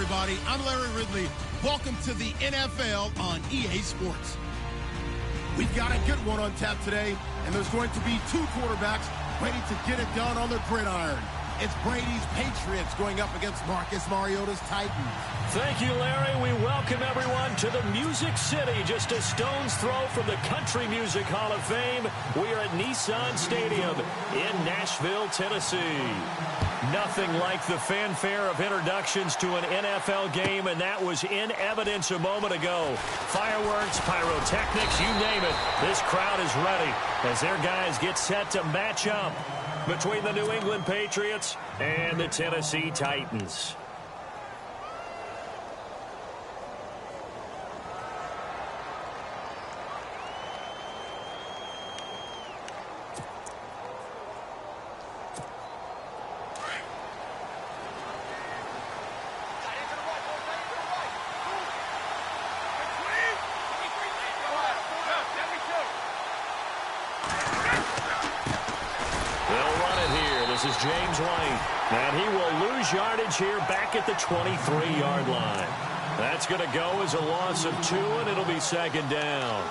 everybody. I'm Larry Ridley. Welcome to the NFL on EA Sports. We've got a good one on tap today, and there's going to be two quarterbacks ready to get it done on the gridiron. It's Brady's Patriots going up against Marcus Mariota's Titans. Thank you, Larry. We welcome everyone to the Music City, just a stone's throw from the Country Music Hall of Fame. We are at Nissan Stadium in Nashville, Tennessee. Nothing like the fanfare of introductions to an NFL game, and that was in evidence a moment ago. Fireworks, pyrotechnics, you name it. This crowd is ready as their guys get set to match up between the New England Patriots and the Tennessee Titans. This is James White. And he will lose yardage here back at the 23-yard line. That's going to go as a loss of 2, and it'll be second down.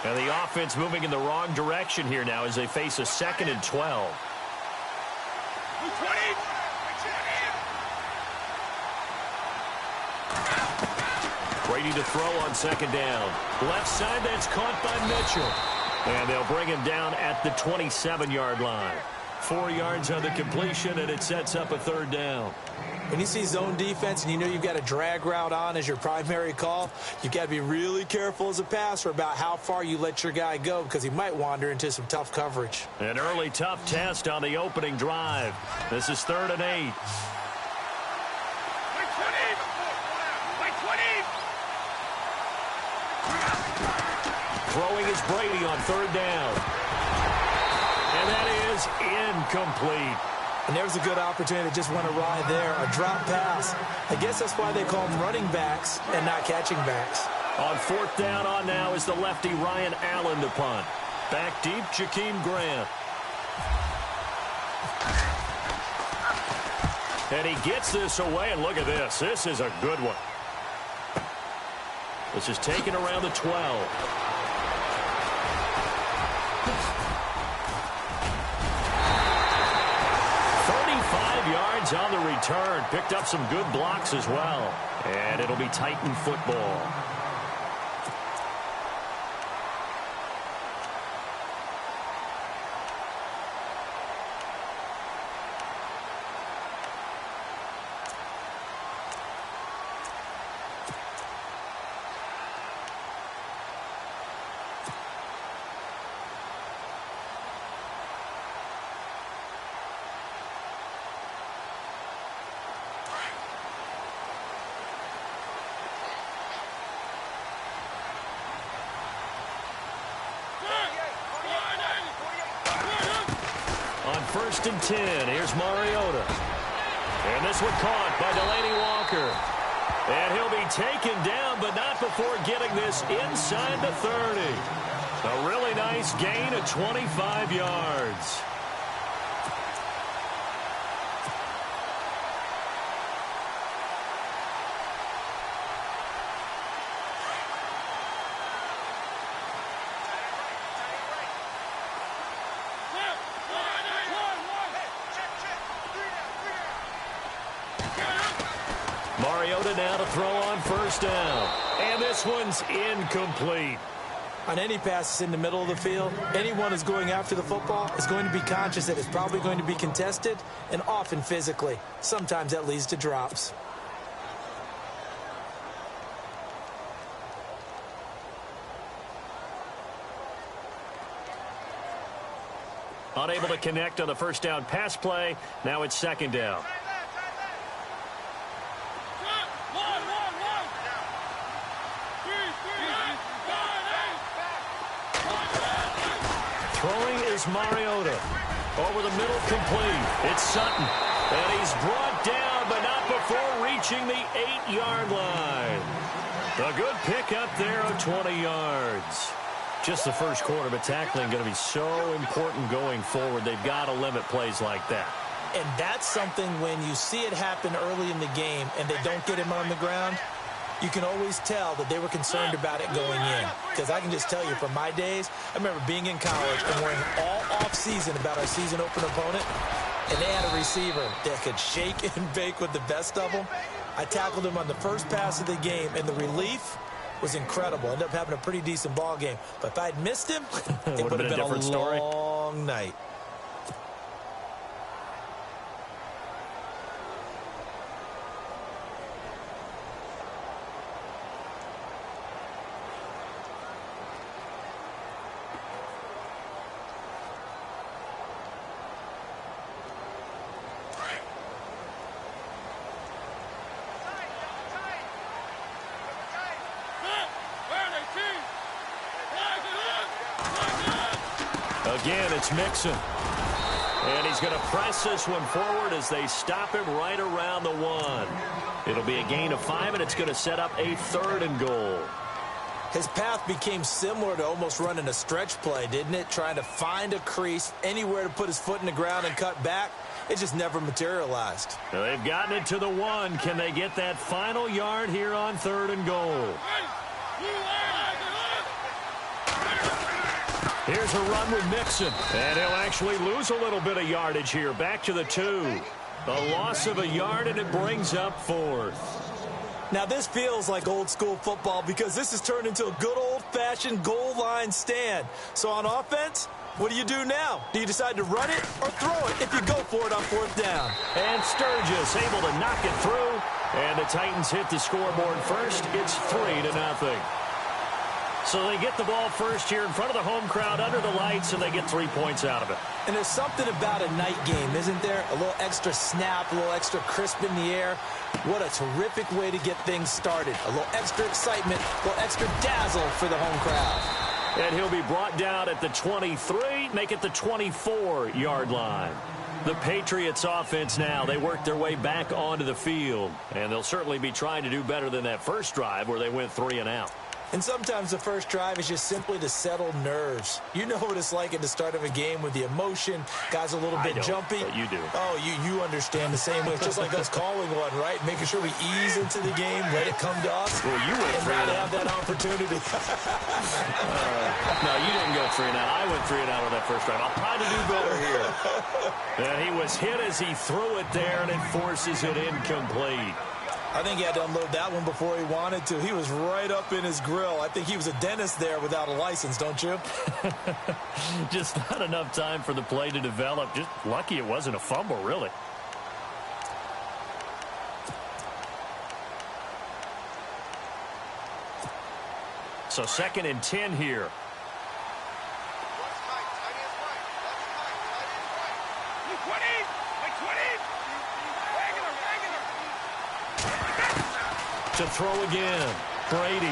And the offense moving in the wrong direction here now as they face a 2nd and 12. Ready to throw on second down. Left side, that's caught by Mitchell. And they'll bring him down at the 27-yard line. 4 yards on the completion, and it sets up a 3rd down. When you see zone defense and you know you've got a drag route on as your primary call, you've got to be really careful as a passer about how far you let your guy go because he might wander into some tough coverage. An early tough test on the opening drive. This is 3rd and 8. Throwing is Brady on 3rd down. And that is incomplete. And there's a good opportunity to just went awry there. A drop pass. I guess that's why they call them running backs and not catching backs. On 4th down on now is the lefty Ryan Allen to punt. Back deep, Jakeem Grant. And he gets this away, and look at this. This is a good one. This is taken around the 12. 35 yards on the return. Picked up some good blocks as well. And it'll be Titan football. On 1st and 10, here's Mariota. And this one caught by Delaney Walker. And he'll be taken down, but not before getting this inside the 30. A really nice gain of 25 yards. Mariota now to throw on 1st down. And this one's incomplete. On any passes in the middle of the field, anyone who's going after the football is going to be conscious that it's probably going to be contested and often physically. Sometimes that leads to drops. Unable to connect on the 1st down pass play. Now it's 2nd down. Throwing is Mariota. Over the middle, complete. It's Sutton. And he's brought down, but not before reaching the 8-yard line. A good pick up there of 20 yards. Just the first quarter, but tackling going to be so important going forward. They've got to limit plays like that. And that's something when you see it happen early in the game and they don't get him on the ground, you can always tell that they were concerned about it going in. Because I can just tell you from my days, I remember being in college and worrying all off-season about our season opener opponent, and they had a receiver that could shake and bake with the best of them. I tackled him on the first pass of the game, and the relief was incredible. Ended up having a pretty decent ball game. But if I'd missed him, it would have been a long night. Again, it's Mixon. And he's going to press this one forward as they stop him right around the 1. It'll be a gain of 5, and it's going to set up a 3rd and goal. His path became similar to almost running a stretch play, didn't it? Trying to find a crease, anywhere to put his foot in the ground and cut back. It just never materialized. They've gotten it to the 1. Can they get that final yard here on 3rd and goal? Here's a run with Mixon, and he'll actually lose a little bit of yardage here. Back to the 2. A loss of a yard, and it brings up 4th. Now, this feels like old-school football because this has turned into a good old-fashioned goal line stand. So on offense, what do you do now? Do you decide to run it or throw it if you go for it on 4th down? And Sturgis able to knock it through, and the Titans hit the scoreboard first. It's 3-0. So they get the ball first here in front of the home crowd under the lights, and they get 3 points out of it. And there's something about a night game, isn't there? A little extra snap, a little extra crisp in the air. What a terrific way to get things started. A little extra excitement, a little extra dazzle for the home crowd. And he'll be brought down at the 23, make it the 24-yard line. The Patriots offense now, they work their way back onto the field. And they'll certainly be trying to do better than that first drive where they went 3 and out. And sometimes the first drive is just simply to settle nerves. You know what it's like at the start of a game with the emotion. Guys a little bit jumpy. But you do. Oh, you understand the same way. It's just like us calling one, right? Making sure we ease into the game, let it come to us. Well, you went 3 and out. Have that opportunity. No, you didn't go 3 and out. I went 3 and out on that first drive. I'll try to do better here. And he was hit as he threw it there, and it forces it incomplete. I think he had to unload that one before he wanted to. He was right up in his grill. I think he was a dentist there without a license, don't you? Just not enough time for the play to develop. Just lucky it wasn't a fumble, really. So 2nd and 10 here. To throw again, Brady.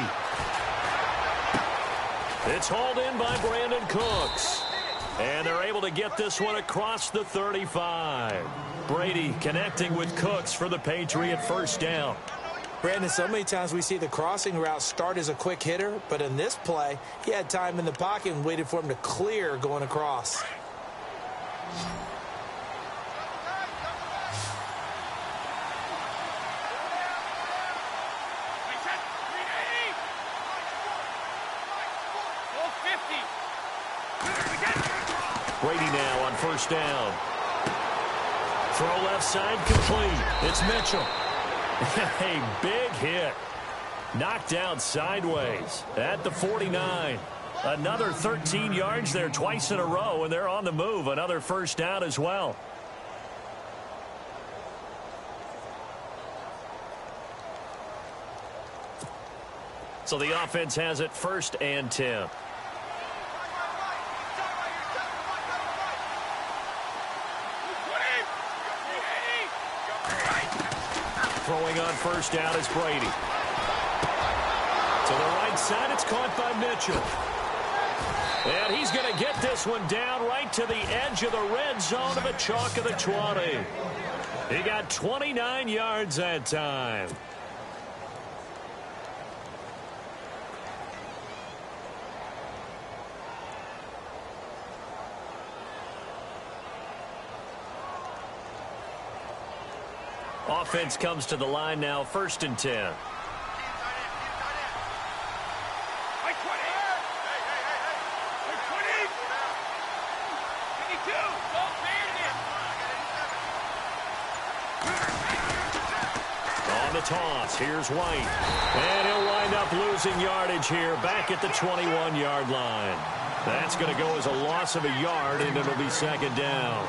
It's hauled in by Brandon Cooks. And they're able to get this one across the 35. Brady connecting with Cooks for the Patriot first down. Brandon, so many times we see the crossing route start as a quick hitter, but in this play, he had time in the pocket and waited for him to clear going across. Brady now on first down. Throw left side complete. It's Mitchell. A big hit. Knocked down sideways at the 49. Another 13 yards there twice in a row, and they're on the move. Another first down as well. So the offense has it 1st and 10. Throwing on first down is Brady. To the right side, it's caught by Mitchell. And he's going to get this one down right to the edge of the red zone of the chalk of the 20. He got 29 yards that time. Offense comes to the line now, 1st and 10. On the toss, here's White. And he'll wind up losing yardage here back at the 21-yard line. That's going to go as a loss of a yard, and it'll be 2nd down.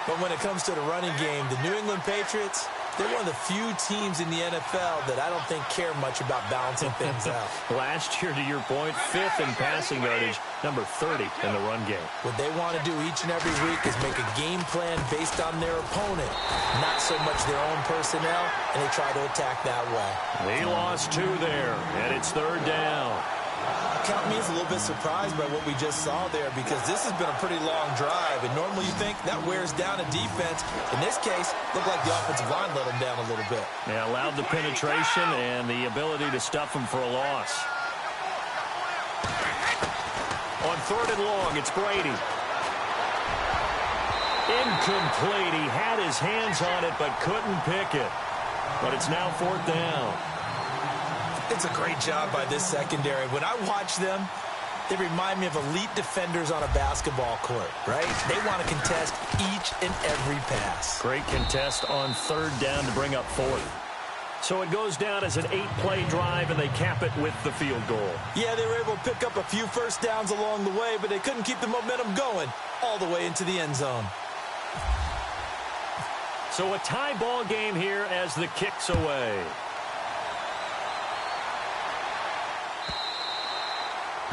But when it comes to the running game, the New England Patriots, they're one of the few teams in the NFL that I don't think care much about balancing things out. Last year, to your point, 5th in passing yardage, number 30 in the run game. What they want to do each and every week is make a game plan based on their opponent, not so much their own personnel, and they try to attack that way. He lost 2 there, and it's 3rd down. Count me as a little bit surprised by what we just saw there, because this has been a pretty long drive, and normally you think that wears down a defense. In this case, looked like the offensive line let them down a little bit. Yeah, allowed the penetration and the ability to stuff them for a loss. On 3rd and long, it's Brady. Incomplete. He had his hands on it but couldn't pick it. But it's now 4th down. It's a great job by this secondary. When I watch them, they remind me of elite defenders on a basketball court, right? They want to contest each and every pass. Great contest on 3rd down to bring up 4th. So it goes down as an 8-play drive, and they cap it with the field goal. Yeah, they were able to pick up a few first downs along the way, but they couldn't keep the momentum going all the way into the end zone. So a tie ball game here as the kick's away.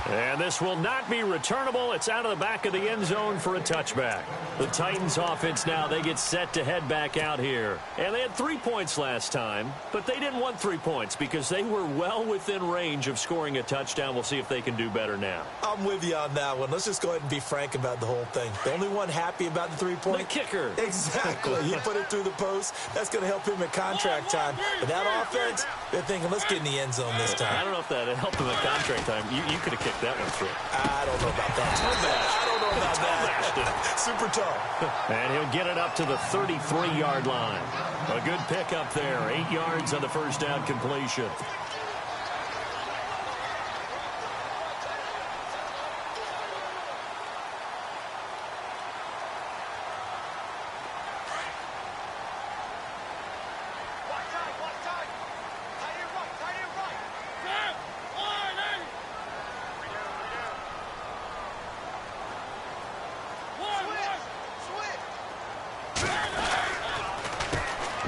And this will not be returnable. It's out of the back of the end zone for a touchback. The Titans offense now, they get set to head back out here. And they had 3 points last time, but they didn't want 3 points because they were well within range of scoring a touchdown. We'll see if they can do better now. I'm with you on that one. Let's just go ahead and be frank about the whole thing. The only one happy about the 3-point? The kicker. Exactly. He put it through the post. That's going to help him at contract time. But that offense, they're thinking, let's get in the end zone this time. I don't know if that helped him at contract time. You could have kicked that one through. I don't know about that. I don't know about that. Super tough. And he'll get it up to the 33-yard line. A good pickup there. 8 yards on the first down completion.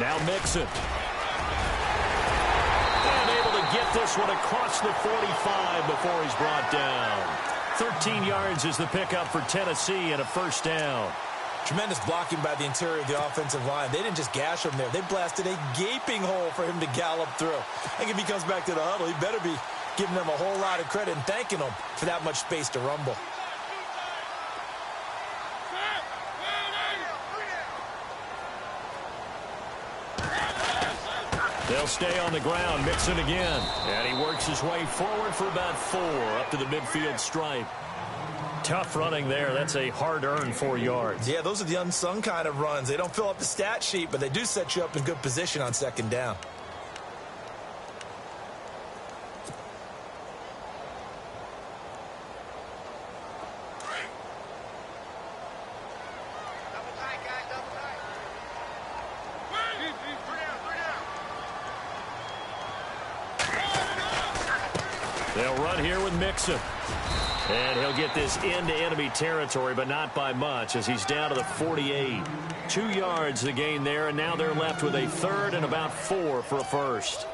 Now Mixon. And able to get this one across the 45 before he's brought down. 13 yards is the pickup for Tennessee and a first down. Tremendous blocking by the interior of the offensive line. They didn't just gash him there. They blasted a gaping hole for him to gallop through. I think if he comes back to the huddle, he better be giving them a whole lot of credit and thanking them for that much space to rumble. They'll stay on the ground. Mixon again. And he works his way forward for about 4 up to the midfield stripe. Tough running there. That's a hard-earned 4 yards. Yeah, those are the unsung kind of runs. They don't fill up the stat sheet, but they do set you up in good position on second down. They'll run here with Mixon. And he'll get this into enemy territory, but not by much as he's down to the 48. 2 yards the gain there, and now they're left with a 3rd and about 4 for a first.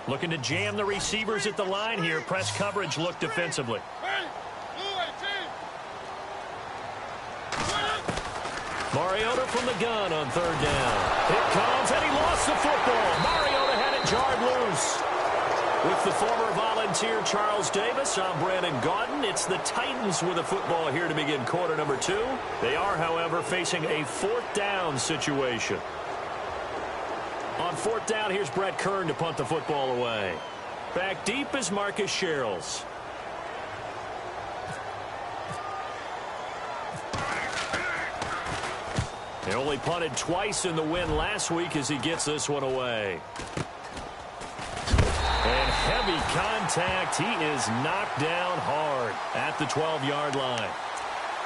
Looking to jam the receivers at the line here. Press coverage look defensively. Mariota from the gun on 3rd down. Here comes, and he lost the football. Mariota had it jarred loose. With the former Volunteer Charles Davis, I'm Brandon Gaudin. It's the Titans with a football here to begin quarter number 2. They are, however, facing a 4th down situation. On 4th down, here's Brett Kern to punt the football away. Back deep is Marcus Sherrills. He only punted twice in the win last week as he gets this one away. And heavy contact. He is knocked down hard at the 12-yard line.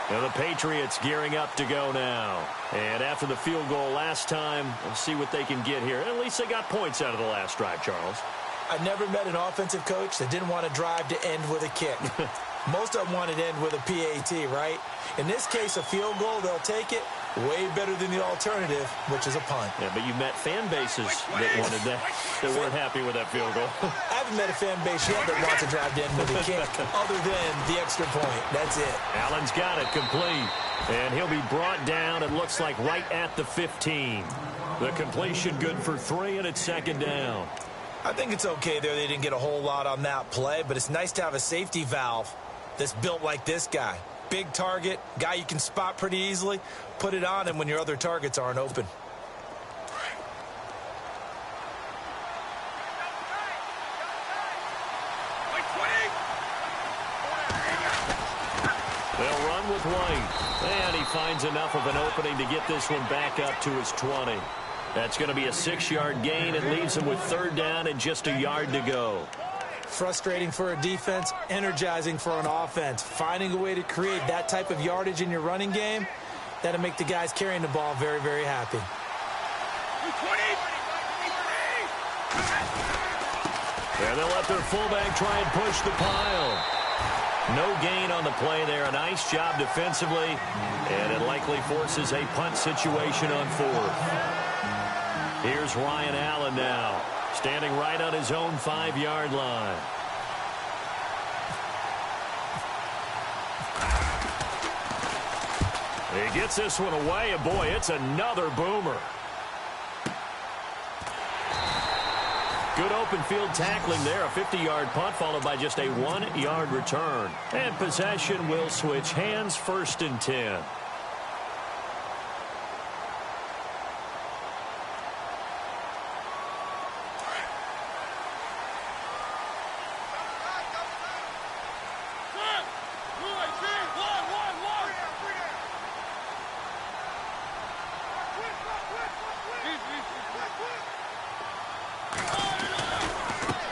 Now the Patriots gearing up to go now. And after the field goal last time, we'll see what they can get here. At least they got points out of the last drive, Charles. I never met an offensive coach that didn't want a drive to end with a kick. Most of them want it to end with a PAT, right? In this case, a field goal, they'll take it. Way better than the alternative, which is a punt. Yeah, but you met fan bases that wanted that, that weren't happy with that field goal. I haven't met a fan base yet that wants to drive in with a kick other than the extra point. That's it. Allen's got it complete. And he'll be brought down, it looks like, right at the 15. The completion good for 3, and it's second down. I think it's okay there. They didn't get a whole lot on that play, but it's nice to have a safety valve that's built like this guy. Big target, guy you can spot pretty easily. Put it on him when your other targets aren't open. They'll run with White. And he finds enough of an opening to get this one back up to his 20. That's going to be a 6-yard gain. It leaves him with third down and just a yard to go. Frustrating for a defense, energizing for an offense. Finding a way to create that type of yardage in your running game, that'll make the guys carrying the ball very, very happy. And they'll let their fullback try and push the pile. No gain on the play there. A nice job defensively, and it likely forces a punt situation on 4th. Here's Ryan Allen now, standing right on his own 5-yard line. He gets this one away, and boy, it's another boomer. Good open field tackling there. A 50-yard punt followed by just a 1-yard return. And possession will switch hands, 1st and 10.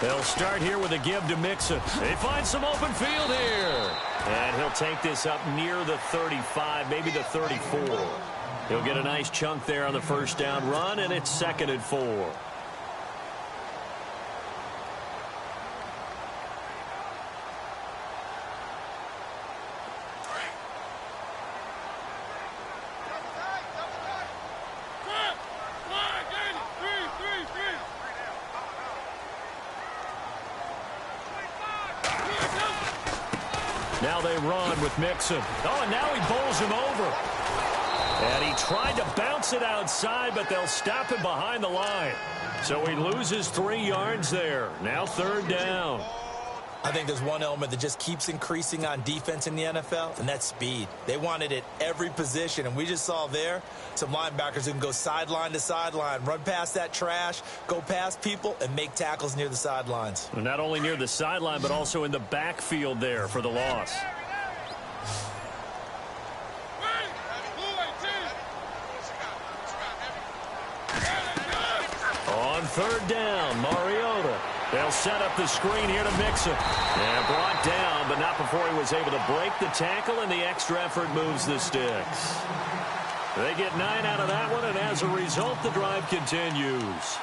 They'll start here with a give to Mixon. They find some open field here. And he'll take this up near the 35, maybe the 34. He'll get a nice chunk there on the first down run, and it's 2nd and 4. Now they run with Mixon. Oh, and now he bowls him over. And he tried to bounce it outside, but they'll stop him behind the line. So he loses 3 yards there. Now 3rd down. I think there's one element that just keeps increasing on defense in the NFL, and that's speed. They want it at every position, and we just saw there some linebackers who can go sideline to sideline, run past that trash, go past people, and make tackles near the sidelines. Not only near the sideline, but also in the backfield there for the loss. On 3rd down, Mariota. They'll set up the screen here to Mixon. And brought down, but not before he was able to break the tackle, and the extra effort moves the sticks. They get 9 out of that one, and as a result, the drive continues.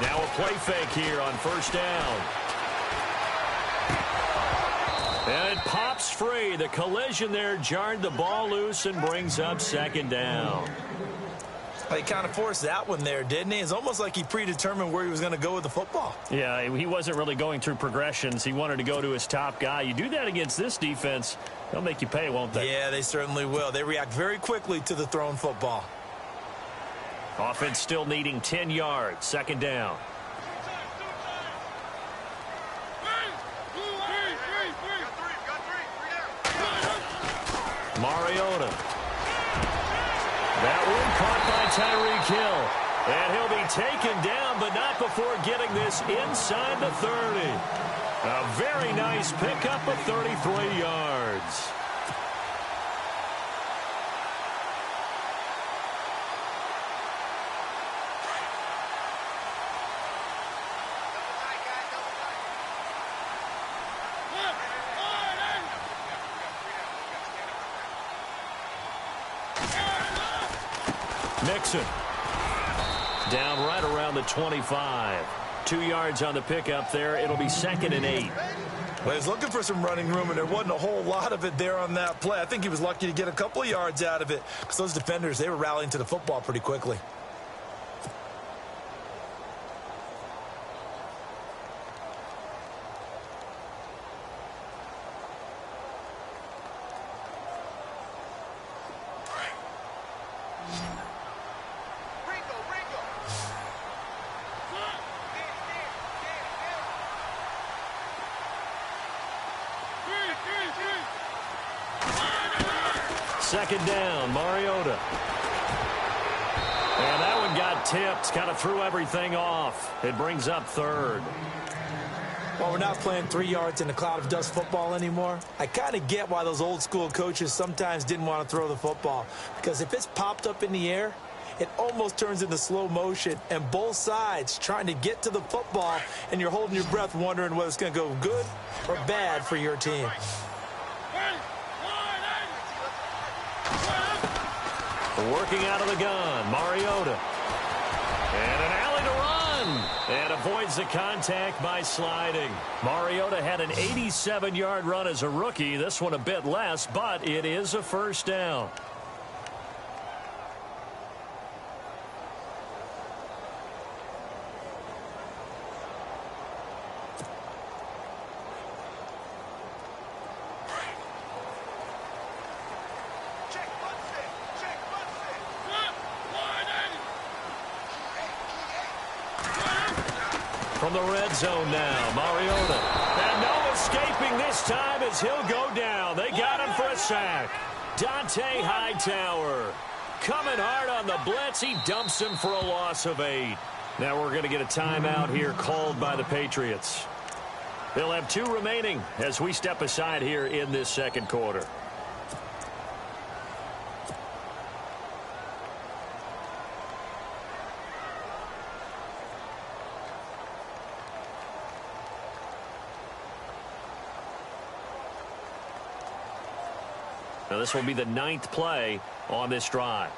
Now a play fake here on 1st down. And it pops free. The collision there jarred the ball loose and brings up 2nd down. He kind of forced that one there, didn't he? It's almost like he predetermined where he was going to go with the football. Yeah, he wasn't really going through progressions. He wanted to go to his top guy. You do that against this defense, they'll make you pay, won't they? Yeah, they certainly will. They react very quickly to the thrown football. Offense still needing 10 yards. 2nd down. Mariota. That one caught by Tyreek Hill. And he'll be taken down, but not before getting this inside the 30. A very nice pickup of 33 yards. Mixon. Down right around the 25. 2 yards on the pickup there. It'll be 2nd and 8. Well, he's looking for some running room, and there wasn't a whole lot of it there on that play. I think he was lucky to get a couple of yards out of it because those defenders, they were rallying to the football pretty quickly. Second down, Mariota. And that one got tipped, kind of threw everything off. It brings up 3rd. Well, we're not playing 3 yards in a cloud of dust football anymore. I kind of get why those old school coaches sometimes didn't want to throw the football. Because if it's popped up in the air, it almost turns into slow motion. And both sides trying to get to the football, and you're holding your breath wondering whether it's going to go good or bad for your team. Working out of the gun, Mariota. And an alley to run. And avoids the contact by sliding. Mariota had an 87-yard run as a rookie. This one a bit less, but it is a first down. From the red zone now, Mariota. And no escaping this time as he'll go down. They got him for a sack. Dante Hightower coming hard on the blitz. He dumps him for a loss of 8. Now we're going to get a timeout here called by the Patriots. They'll have 2 remaining as we step aside here in this second quarter. Now this will be the 9th play on this drive.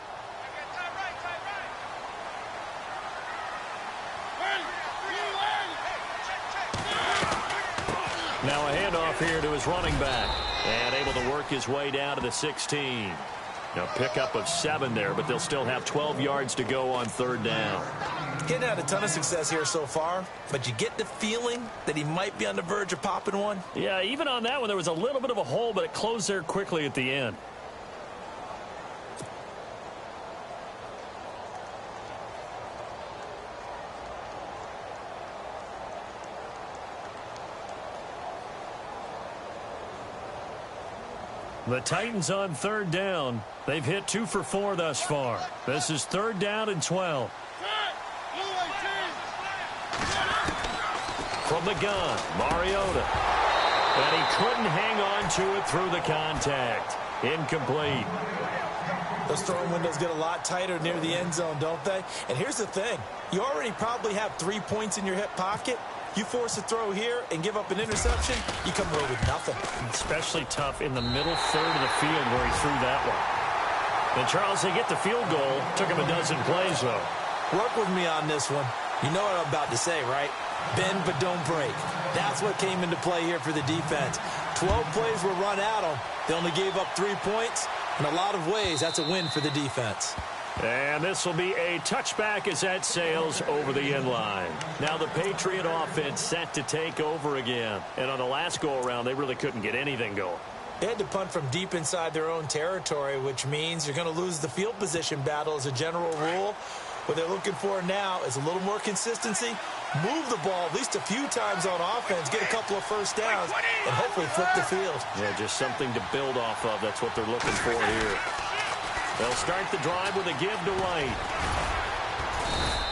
Now a handoff here to his running back. And able to work his way down to the 16. Now pickup of 7 there, but they'll still have 12 yards to go on 3rd down. Getting had a ton of success here so far, but you get the feeling that he might be on the verge of popping one. Yeah, even on that one, there was a little bit of a hole, but it closed there quickly at the end. The Titans on 3rd down. They've hit 2 for 4 thus far. This is 3rd down and 12. From the gun, Mariota. And he couldn't hang on to it through the contact. Incomplete. Those throwing windows get a lot tighter near the end zone, don't they? And here's the thing. You already probably have 3 points in your hip pocket. You force a throw here and give up an interception, you come away with nothing. Especially tough in the middle third of the field where he threw that one. And Charles, they get the field goal. Took him a dozen plays, though. Work with me on this one. You know what I'm about to say, right? Bend but don't break. That's what came into play here for the defense. 12 plays were run at them. They only gave up 3 points. In a lot of ways, that's a win for the defense. And this will be a touchback as that sails over the end line. Now the Patriot offense set to take over again. And on the last go-around, they really couldn't get anything going. They had to punt from deep inside their own territory, which means you're going to lose the field position battle as a general rule. What they're looking for now is a little more consistency, move the ball at least a few times on offense, get a couple of first downs, and hopefully flip the field. Yeah, just something to build off of. That's what they're looking for here. They'll start the drive with a give to White.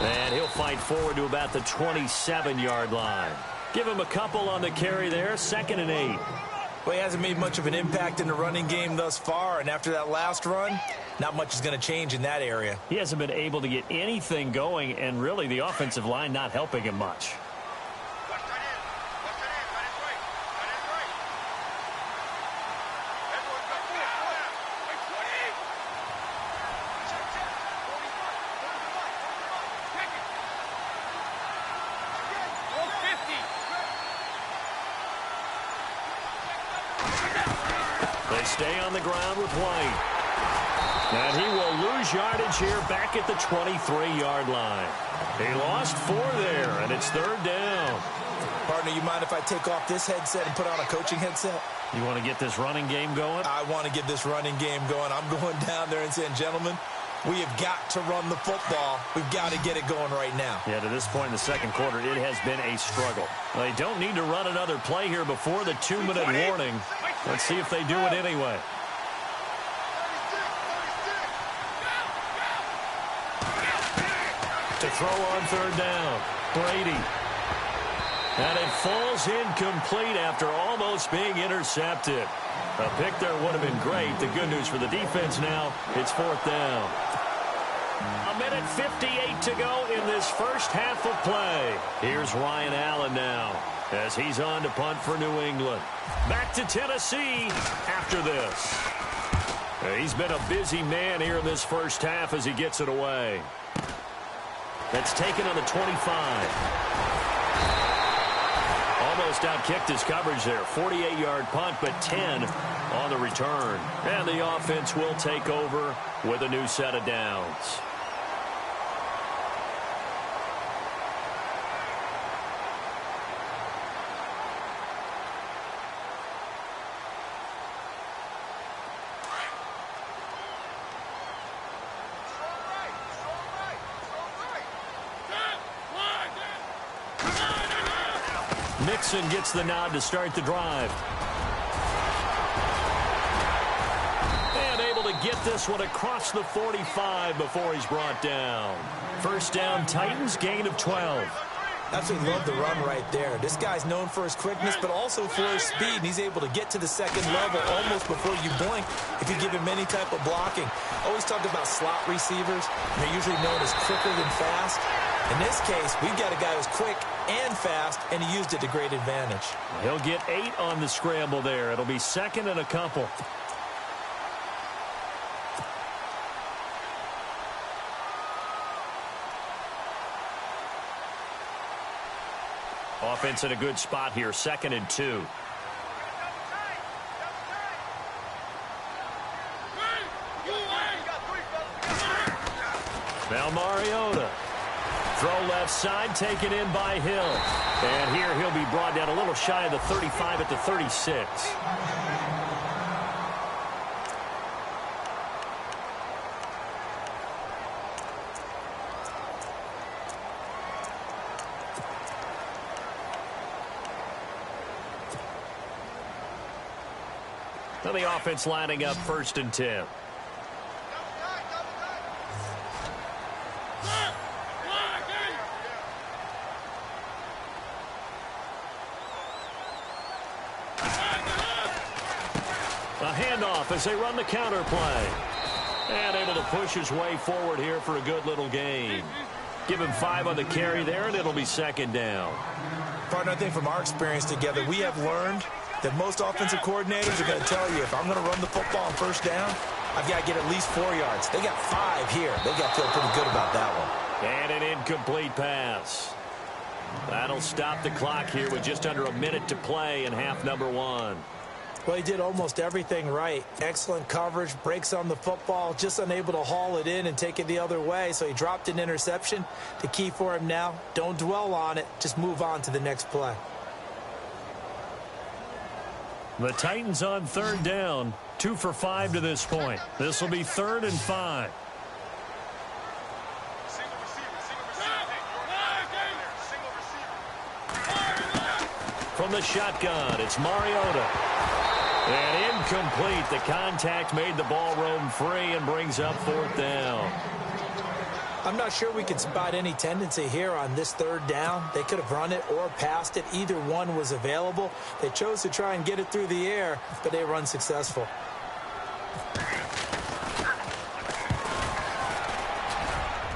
And he'll fight forward to about the 27-yard line. Give him a couple on the carry there, 2nd and 8. Well, he hasn't made much of an impact in the running game thus far, and after that last run, not much is going to change in that area. He hasn't been able to get anything going, and really the offensive line not helping him much. stay on the ground with White. And he will lose yardage here back at the 23-yard line. He lost 4 there, and it's 3rd down. Partner, you mind if I take off this headset and put on a coaching headset? You want to get this running game going? I want to get this running game going. I'm going down there and saying, gentlemen, we have got to run the football. We've got to get it going right now. Yeah, to this point in the second quarter, it has been a struggle. They don't need to run another play here before the 2-minute warning. Let's see if they do it anyway. To throw on 3rd down, Brady. And it falls incomplete after almost being intercepted. A pick there would have been great. The good news for the defense now, it's 4th down. 1:58 to go in this first half of play. Here's Ryan Allen now as he's on to punt for New England. Back to Tennessee after this. He's been a busy man here in this first half as he gets it away. That's taken on the 25. Almost outkicked his coverage there. 48-yard punt, but 10 on the return. And the offense will take over with a new set of downs. Mixon gets the nod to start the drive. And able to get this one across the 45 before he's brought down. First down, Titans, gain of 12. Absolutely love the run right there. This guy's known for his quickness, but also for his speed. And he's able to get to the second level almost before you blink if you give him any type of blocking. Always talk about slot receivers. They're usually known as quicker than fast. In this case, we've got a guy who's quick and fast, and he used it to great advantage. He'll get 8 on the scramble there. It'll be 2nd and a couple. Offense in a good spot here, 2nd and 2. Now Mariota. Throw left side, taken in by Hill. And here he'll be brought down a little shy of the 35 at the 36. Now the offense lining up 1st and 10. A handoff as they run the counter play. And able to push his way forward here for a good little gain. Give him 5 on the carry there, and it'll be 2nd down. Partner, I think from our experience together, we have learned that most offensive coordinators are going to tell you, if I'm going to run the football on 1st down, I've got to get at least 4 yards. They got 5 here. They got to feel pretty good about that one. And an incomplete pass. That'll stop the clock here with just under a minute to play in half number 1. Well, he did almost everything right. Excellent coverage, breaks on the football, just unable to haul it in and take it the other way. So he dropped an interception. The key for him now, don't dwell on it. Just move on to the next play. The Titans on 3rd down, 2 for 5 to this point. This will be 3rd and 5. From the shotgun, it's Mariota. And incomplete. The contact made the ball roam free and brings up 4th down. I'm not sure we can spot any tendency here on this 3rd down. They could have run it or passed it. Either one was available. They chose to try and get it through the air, but they were unsuccessful.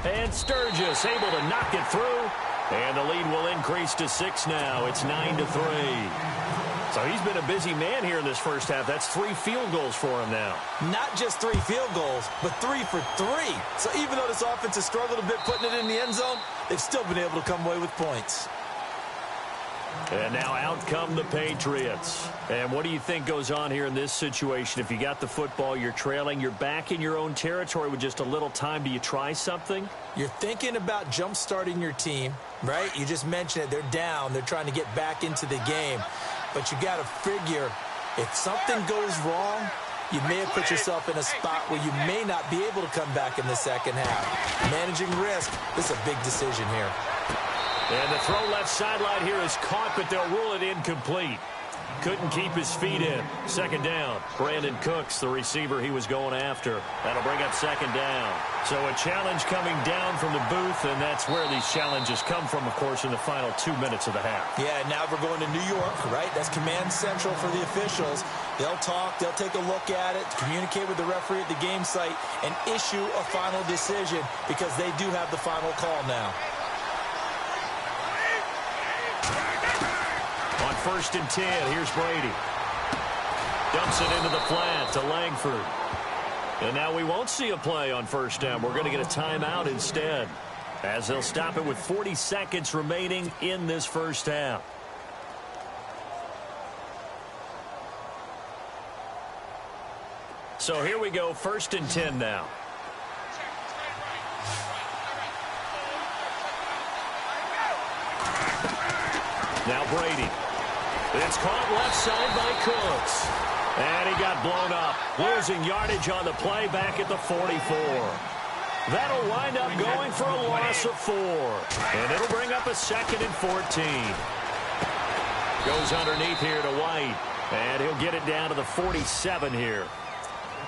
And Sturgis able to knock it through. And the lead will increase to 6 now. It's 9-3. So he's been a busy man here in this first half. That's 3 field goals for him now. Not just 3 field goals, but 3 for 3. So even though this offense has struggled a bit putting it in the end zone, they've still been able to come away with points. And now out come the Patriots. And what do you think goes on here in this situation? If you got the football, you're trailing, you're back in your own territory with just a little time. Do you try something? You're thinking about jump-starting your team, right? You just mentioned it. They're down. They're trying to get back into the game. But you got to figure if something goes wrong, you may have put yourself in a spot where you may not be able to come back in the second half. Managing risk, this is a big decision here. And the throw left sideline here is caught, but they'll rule it incomplete. Couldn't keep his feet in. Second down. Brandon Cooks, the receiver he was going after. That'll bring up second down. So a challenge coming down from the booth, and that's where these challenges come from, of course, in the final 2 minutes of the half. Yeah, now we're going to New York, right? That's command central for the officials. They'll talk, they'll take a look at it, communicate with the referee at the game site, and issue a final decision because they do have the final call now. On 1st and 10, here's Brady. Dumps it into the flat to Langford. And now we won't see a play on 1st down. We're going to get a timeout instead, as they'll stop it with 40 seconds remaining in this first half. So here we go, 1st and 10 now. Now Brady. It's caught left side by Cooks. And he got blown up. Losing yardage on the play back at the 44. That'll wind up going for a loss of 4. And it'll bring up a 2nd and 14. Goes underneath here to White. And he'll get it down to the 47 here.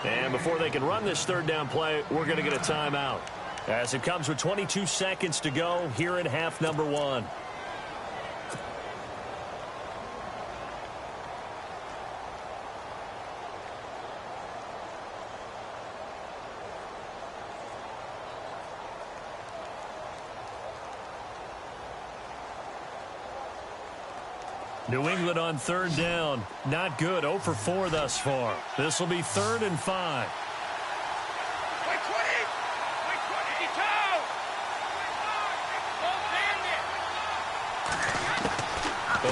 And before they can run this 3rd down play, we're going to get a timeout, as it comes with 22 seconds to go here in half number 1. New England on 3rd down. Not good. 0 for 4 thus far. This will be 3rd and 5.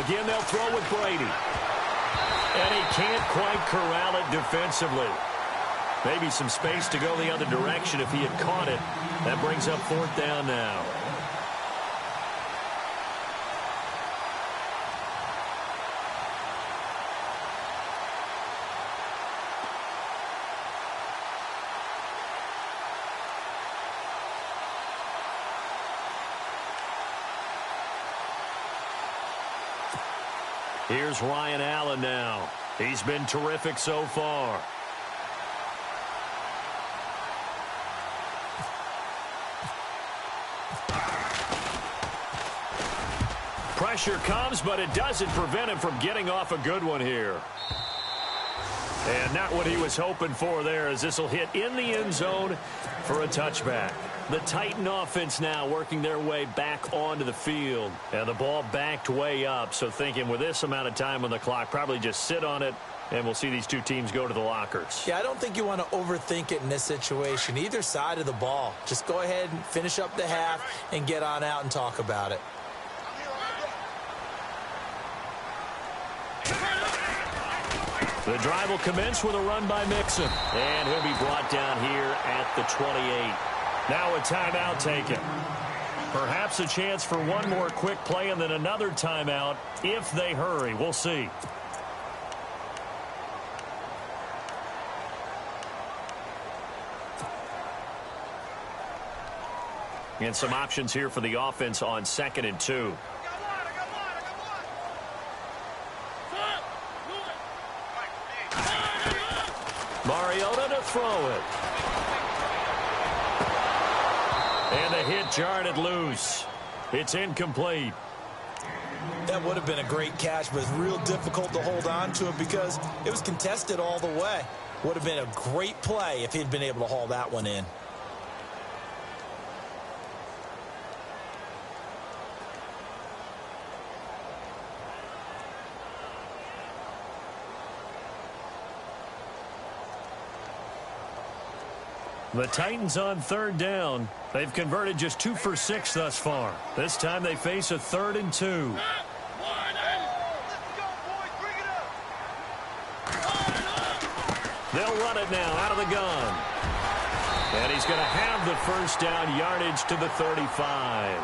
Again, they'll throw with Brady. And he can't quite corral it defensively. Maybe some space to go the other direction if he had caught it. That brings up 4th down now. Here's Ryan Allen now. He's been terrific so far. Pressure comes, but it doesn't prevent him from getting off a good one here. And not what he was hoping for there, as this will hit in the end zone for a touchback. The Titan offense now working their way back onto the field. And the ball backed way up, so thinking with this amount of time on the clock, probably just sit on it, and we'll see these two teams go to the lockers. Yeah, I don't think you want to overthink it in this situation. Either side of the ball. Just go ahead and finish up the half and get on out and talk about it. The drive will commence with a run by Mixon. And he'll be brought down here at the 28. Now a timeout taken. Perhaps a chance for one more quick play and then another timeout if they hurry. We'll see. And some options here for the offense on 2nd and 2. Mariota to throw it. And the hit jarred it loose. It's incomplete. That would have been a great catch, but it's real difficult to hold on to it because it was contested all the way. Would have been a great play if he'd been able to haul that one in. The Titans on 3rd down. They've converted just 2 for 6 thus far. This time they face a 3rd and 2. They'll run it now out of the gun. And he's going to have the first down, yardage to the 35.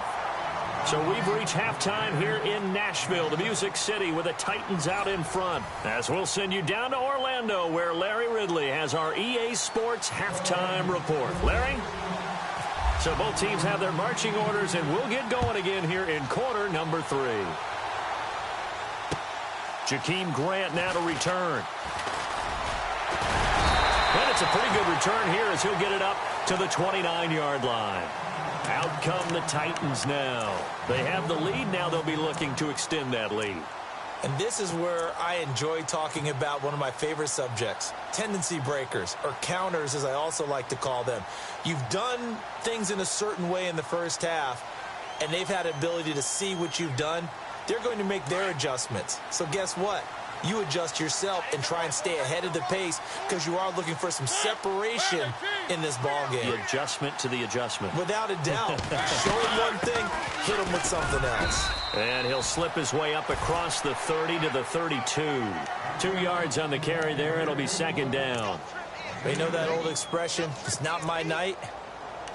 So we've reached halftime here in Nashville, the Music City, with the Titans out in front. As we'll send you down to Orlando, where Larry Ridley has our EA Sports halftime report. Larry? So both teams have their marching orders, and we'll get going again here in quarter number 3. Jakeem Grant now to return. And it's a pretty good return here as he'll get it up to the 29-yard line. Out come the Titans now. They have the lead. Now they'll be looking to extend that lead. And this is where I enjoy talking about one of my favorite subjects, tendency breakers, or counters as I also like to call them. You've done things in a certain way in the first half, and they've had the ability to see what you've done. They're going to make their adjustments. So guess what? You adjust yourself and try and stay ahead of the pace because you are looking for some separation in this ball game. The adjustment to the adjustment. Without a doubt. Show him one thing, hit him with something else. And he'll slip his way up across the 30 to the 32. 2 yards on the carry there. It'll be second down. You know that old expression, it's not my night?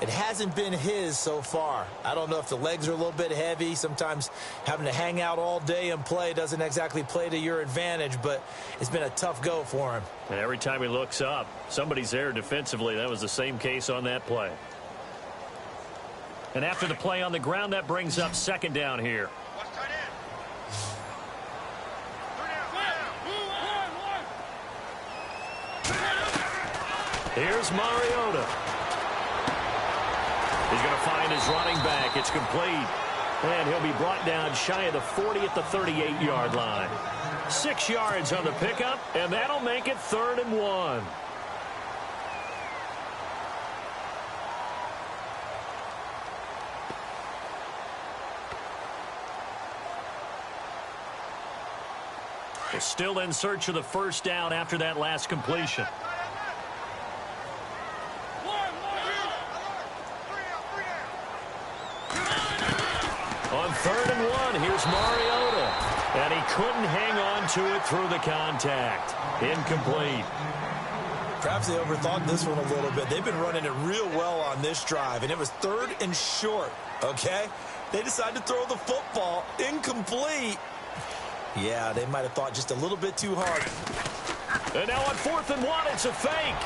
It hasn't been his so far. I don't know if the legs are a little bit heavy. Sometimes having to hang out all day and play doesn't exactly play to your advantage, but it's been a tough go for him. And every time he looks up, somebody's there defensively. That was the same case on that play. And after the play on the ground, that brings up second down here. Here's Mariota. He's going to find his running back. It's complete. And he'll be brought down shy of the 40 at the 38-yard line. 6 yards on the pickup, and that'll make it 3rd and 1. We're still in search of the first down after that last completion. On 3rd and 1, here's Mariota. And he couldn't hang on to it through the contact. Incomplete. Perhaps they overthought this one a little bit. They've been running it real well on this drive, and it was 3rd and short, okay? They decided to throw the football. Incomplete. Yeah, they might have thought just a little bit too hard. And now on 4th and 1, it's a fake.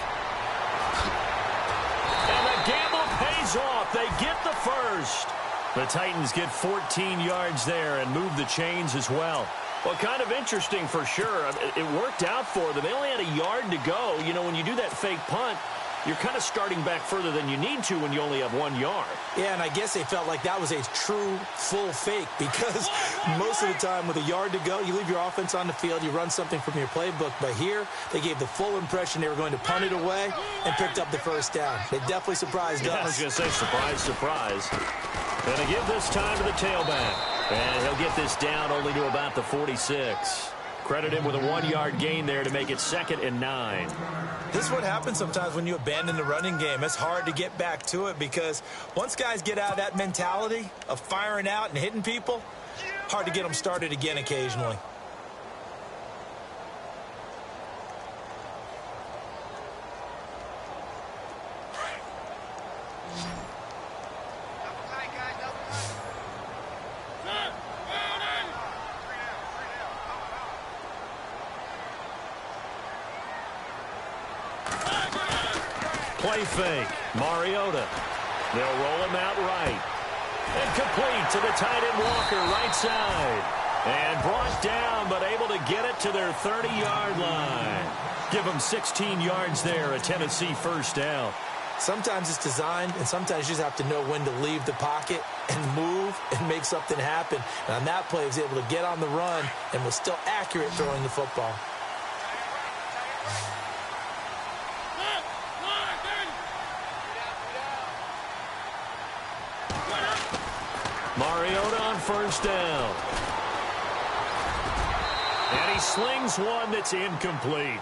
And the gamble pays off. They get the first. The Titans get 14 yards there and move the chains as well. Well, kind of interesting for sure. It worked out for them. They only had a yard to go. You know, when you do that fake punt, you're kind of starting back further than you need to when you only have 1 yard. Yeah, and I guess they felt like that was a true full fake because most of the time with a yard to go, you leave your offense on the field, you run something from your playbook. But here, they gave the full impression they were going to punt it away and picked up the first down. They definitely surprised us. I was going to say surprise, surprise. Going to give this time to the tailback. And he'll get this down only to about the 46. Credit him with a 1-yard gain there to make it 2nd and 9. This is what happens sometimes when you abandon the running game. It's hard to get back to it because once guys get out of that mentality of firing out and hitting people, hard to get them started again occasionally. Play fake. Mariota. They'll roll him out right. And complete to the tight end Walker, right side. And brought down, but able to get it to their 30-yard line. Give them 16 yards there, a Tennessee first down. Sometimes it's designed, and sometimes you just have to know when to leave the pocket and move and make something happen. And on that play, he was able to get on the run and was still accurate throwing the football. Mariota on first down. And he slings one that's incomplete.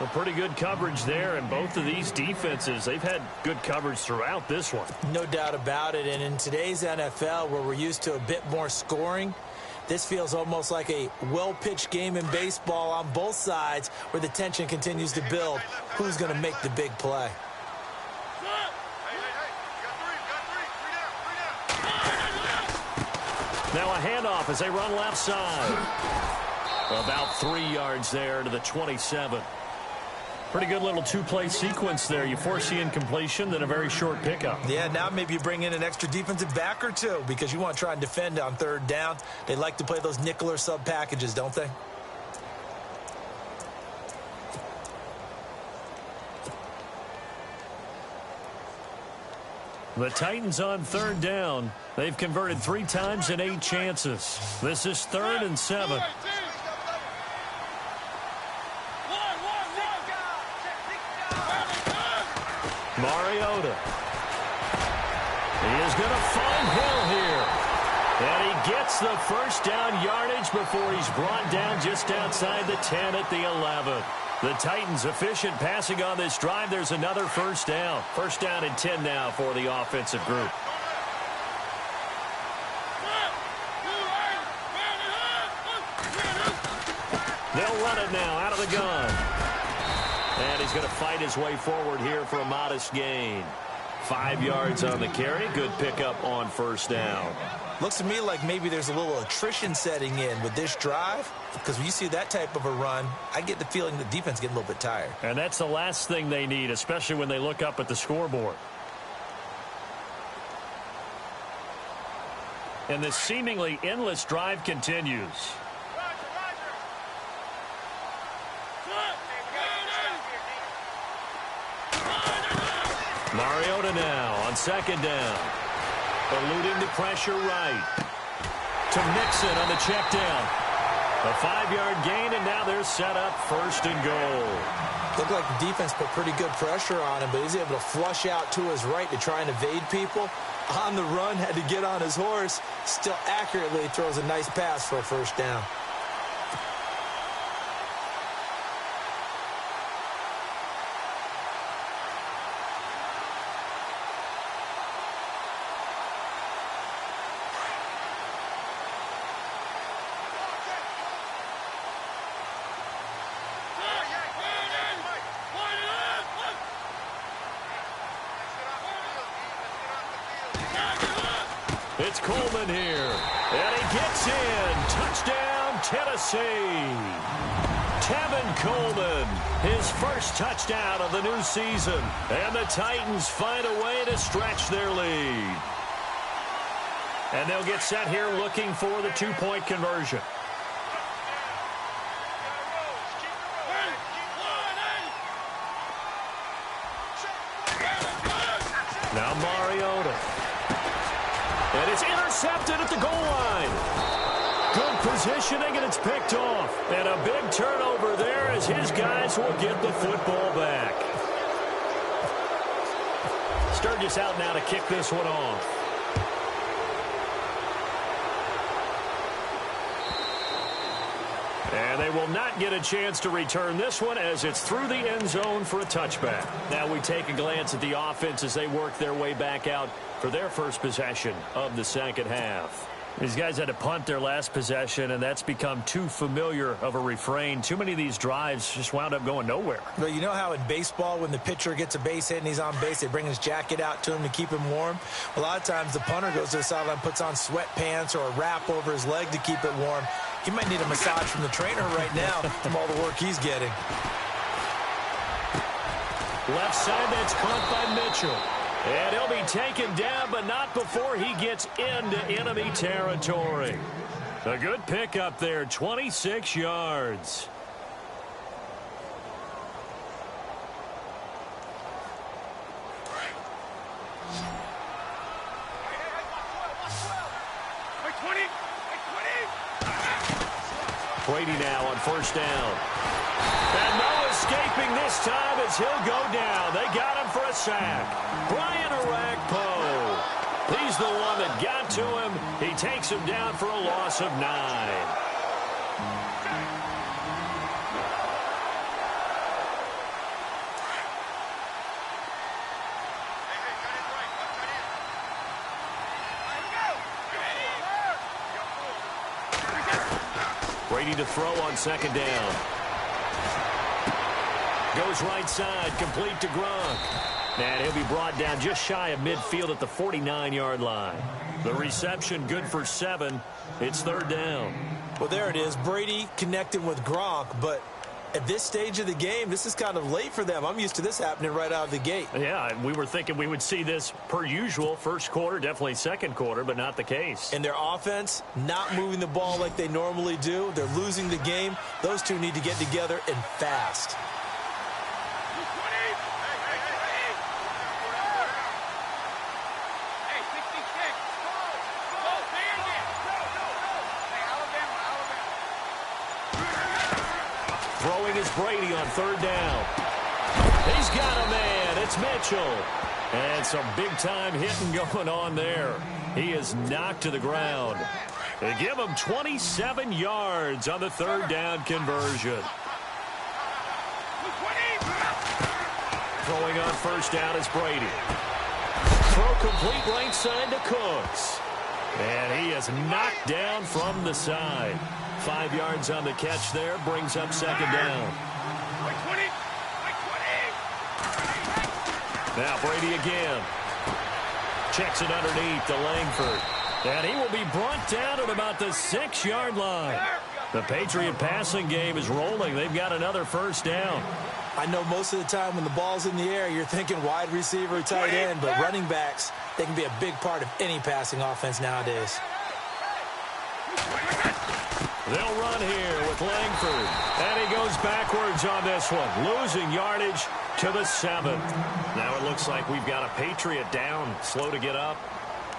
A pretty good coverage there, and both of these defenses, they've had good coverage throughout this one. No doubt about it, and in today's NFL, where we're used to a bit more scoring, This feels almost like a well-pitched game in baseball on both sides where the tension continues to build. Who's going to make the big play? Now a handoff as they run left side. About 3 yards there to the 27. Pretty good little two-play sequence there. You force the incompletion, then a very short pickup. Yeah, now maybe you bring in an extra defensive back or two because you want to try and defend on third down. They like to play those nickel or sub packages, don't they? The Titans on third down. They've converted 3 times in 8 chances. This is 3rd and 7. Mariota. He is going to find Hill here. And he gets the first down yardage before he's brought down just outside the 10 at the 11. The Titans efficient passing on this drive. There's another first down. First down and 10 now for the offensive group. They'll run it now out of the gun. And he's going to fight his way forward here for a modest gain. 5 yards on the carry. Good pickup on first down. Looks to me like maybe there's a little attrition setting in with this drive, because when you see that type of a run, I get the feeling the defense getting a little bit tired. And that's the last thing they need, especially when they look up at the scoreboard. And this seemingly endless drive continues. Mariota now on second down. Eluding the pressure right. To Mixon on the check down. A 5-yard gain, and now they're set up 1st and goal. Looked like the defense put pretty good pressure on him, but he's able to flush out to his right to try and evade people. On the run, had to get on his horse. Still accurately throws a nice pass for a first down. It's Coleman here, and he gets in. Touchdown, Tennessee. Tevin Coleman, his first touchdown of the new season, and the Titans find a way to stretch their lead. And they'll get set here looking for the 2-point conversion. Now Mariota. And it's intercepted at the goal line. Good positioning, and it's picked off. And a big turnover there as his guys will get the football back. Sturgis out now to kick this one off. And they will not get a chance to return this one as it's through the end zone for a touchback. Now we take a glance at the offense as they work their way back out for their first possession of the second half. These guys had to punt their last possession, and that's become too familiar of a refrain. Too many of these drives just wound up going nowhere. But you know how in baseball, when the pitcher gets a base hit and he's on base, they bring his jacket out to him to keep him warm? A lot of times the punter goes to the sideline, puts on sweatpants or a wrap over his leg to keep it warm. He might need a massage from the trainer right now from all the work he's getting. Left side, that's caught by Mitchell. And he'll be taken down, but not before he gets into enemy territory. A good pickup there, 26 yards. Brady now on first down. And no escaping this time as he'll go down. They got him for a sack. Brian Orakpo. He's the one that got to him. He takes him down for a loss of 9. Brady to throw on second down. Goes right side, complete to Gronk. And he'll be brought down just shy of midfield at the 49-yard line. The reception good for 7. It's third down. Well, there it is. Brady connecting with Gronk, but at this stage of the game, this is kind of late for them. I'm used to this happening right out of the gate. Yeah, we were thinking we would see this per usual. First quarter, definitely second quarter, but not the case. And their offense not moving the ball like they normally do. They're losing the game. Those two need to get together and fast. Throwing is Brady on third down. He's got a man. It's Mitchell. And some big-time hitting going on there. He is knocked to the ground. They give him 27 yards on the third down conversion. Throwing on first down is Brady. Throw complete right side to Cooks. And he is knocked down from the side. 5 yards on the catch there, brings up second down. Now Brady again. Checks it underneath to Langford. And he will be brought down at about the 6-yard line. The Patriot passing game is rolling. They've got another first down. I know most of the time when the ball's in the air, you're thinking wide receiver, tight end, but running backs, they can be a big part of any passing offense nowadays. They'll run here with Langford. And he goes backwards on this one, losing yardage to the 7th. Now it looks like we've got a Patriot down, slow to get up.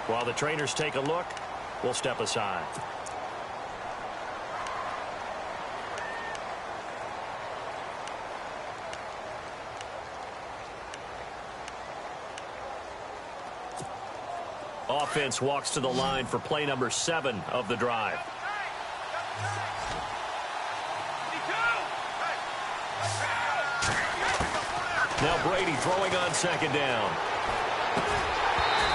While the trainers take a look, we'll step aside. Offense walks to the line for play number 7 of the drive. Now Brady throwing on second down.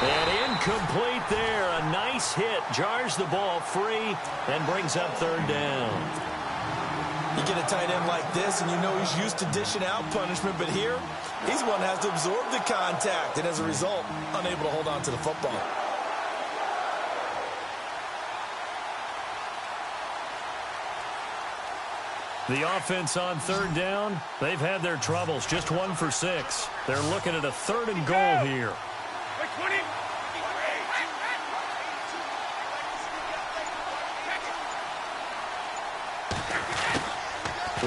And incomplete there. A nice hit. Jars the ball free and brings up third down. You get a tight end like this, and you know he's used to dishing out punishment, but here, he's one that has to absorb the contact, and as a result, unable to hold on to the football. The offense on third down, they've had their troubles. Just 1 for 6. They're looking at a 3rd and goal here.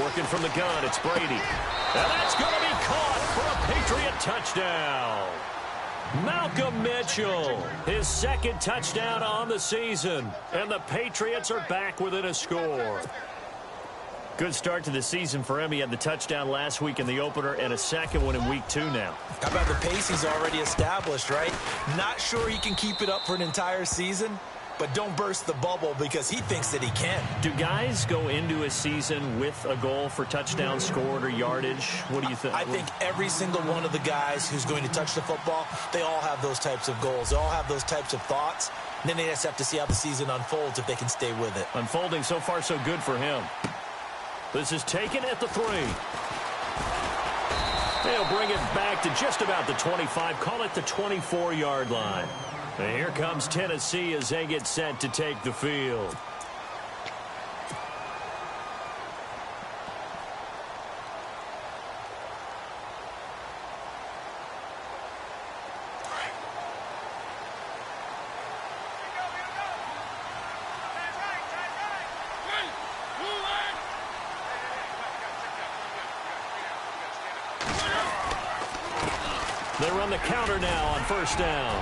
Working from the gun, it's Brady. And that's going to be caught for a Patriot touchdown. Malcolm Mitchell, his 2nd touchdown on the season. And the Patriots are back within a score. Good start to the season for him. He had the touchdown last week in the opener and a 2nd one in week 2 now. How about the pace he's already established, right? Not sure he can keep it up for an entire season, but don't burst the bubble because he thinks that he can. Do guys go into a season with a goal for touchdown scored or yardage? What do you think? I think every single one of the guys who's going to touch the football, they all have those types of goals. They all have those types of thoughts. And then they just have to see how the season unfolds if they can stay with it. Unfolding so far so good for him. This is taken at the 3. They'll bring it back to just about the 25. Call it the 24-yard line. And here comes Tennessee as they get set to take the field. They run the counter now on first down.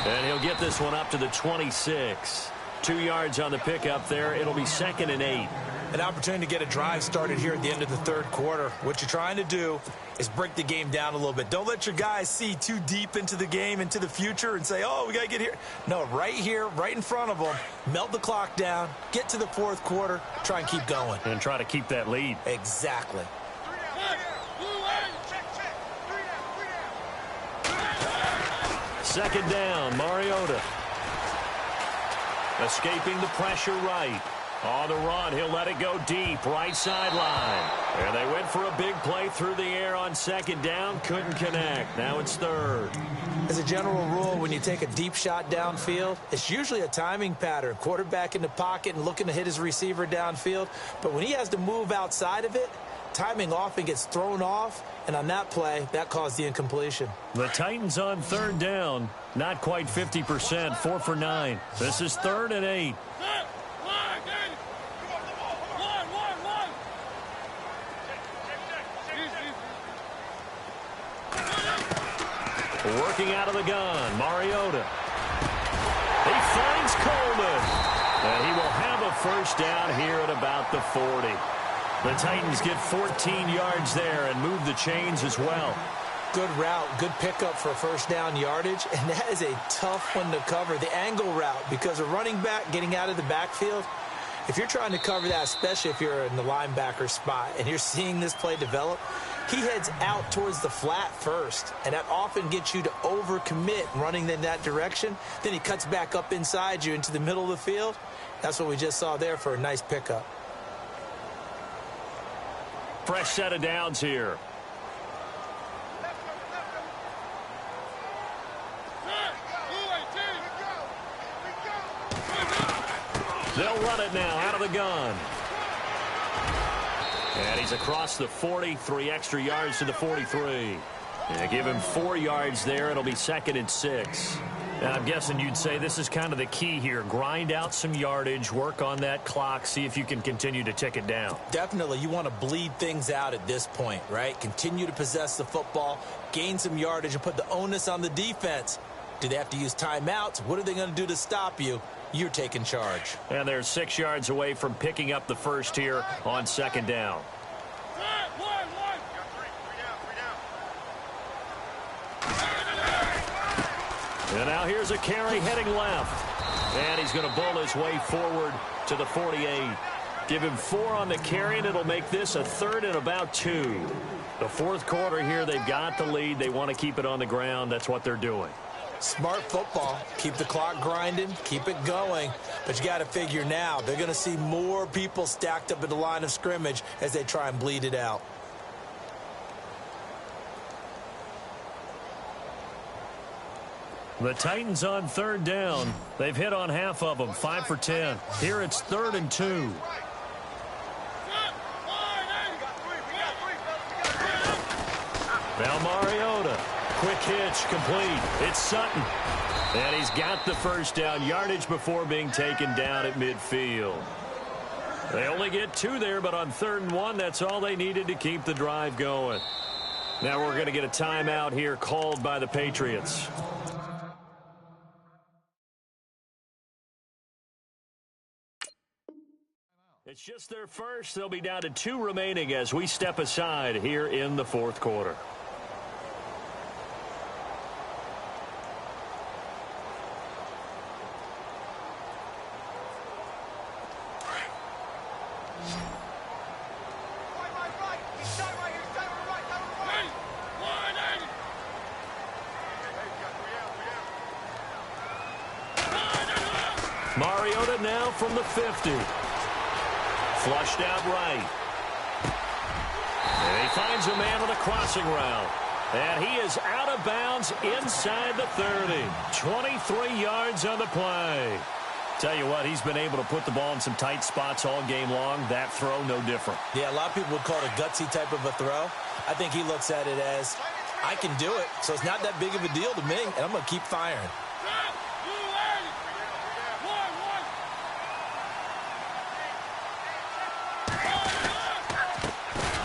And he'll get this one up to the 26. 2 yards on the pickup there. It'll be 2nd and 8. An opportunity to get a drive started here at the end of the 3rd quarter. What you're trying to do is break the game down a little bit. Don't let your guys see too deep into the game, into the future, and say, oh, we got to get here. No, right here, right in front of them, melt the clock down, get to the 4th quarter, try and keep going. And try to keep that lead. Exactly. Second down, Mariota. Escaping the pressure right. On the run, he'll let it go deep, right sideline. And they went for a big play through the air on second down, couldn't connect. Now it's third. As a general rule, when you take a deep shot downfield, it's usually a timing pattern. Quarterback in the pocket and looking to hit his receiver downfield. But when he has to move outside of it, timing often gets thrown off, and on that play, that caused the incompletion. The Titans on third down, not quite 50%, 4 for 9. This is 3rd and 8. Working out of the gun, Mariota. He finds Coleman. And he will have a first down here at about the 40. The Titans get 14 yards there and move the chains as well. Good route, good pickup for first down yardage, and that is a tough one to cover, the angle route, because a running back getting out of the backfield, if you're trying to cover that, especially if you're in the linebacker spot and you're seeing this play develop, he heads out towards the flat first, and that often gets you to overcommit running in that direction. Then he cuts back up inside you into the middle of the field. That's what we just saw there for a nice pickup. Fresh set of downs here. They'll run it now out of the gun. And he's across the 40, 3 extra yards to the 43. And give him 4 yards there. It'll be 2nd and 6. Now, I'm guessing you'd say this is kind of the key here. Grind out some yardage, work on that clock, see if you can continue to tick it down. Definitely. You want to bleed things out at this point, right? Continue to possess the football, gain some yardage, and put the onus on the defense. Do they have to use timeouts? What are they going to do to stop you? You're taking charge. And they're 6 yards away from picking up the first here on 2nd down. And now here's a carry heading left. And he's going to bull his way forward to the 48. Give him 4 on the carry, and it'll make this a 3rd and about 2. The 4th quarter here, they've got the lead. They want to keep it on the ground. That's what they're doing. Smart football. Keep the clock grinding. Keep it going. But you got to figure now, they're going to see more people stacked up at the line of scrimmage as they try and bleed it out. The Titans on 3rd down. They've hit on half of them, 5 for 10. Here it's 3rd and 2. Now Mariota. Quick hitch, complete. It's Sutton. And he's got the first down yardage before being taken down at midfield. They only get 2 there, but on 3rd and 1, that's all they needed to keep the drive going. Now we're going to get a timeout here called by the Patriots. It's just their first. They'll be down to 2 remaining as we step aside here in the 4th quarter. Mariota now from the 50. Flushed out right. And he finds a man on a crossing route. And he is out of bounds inside the 30. 23 yards on the play. Tell you what, he's been able to put the ball in some tight spots all game long. That throw, no different. Yeah, a lot of people would call it a gutsy type of a throw. I think he looks at it as, I can do it, so it's not that big of a deal to me, and I'm going to keep firing.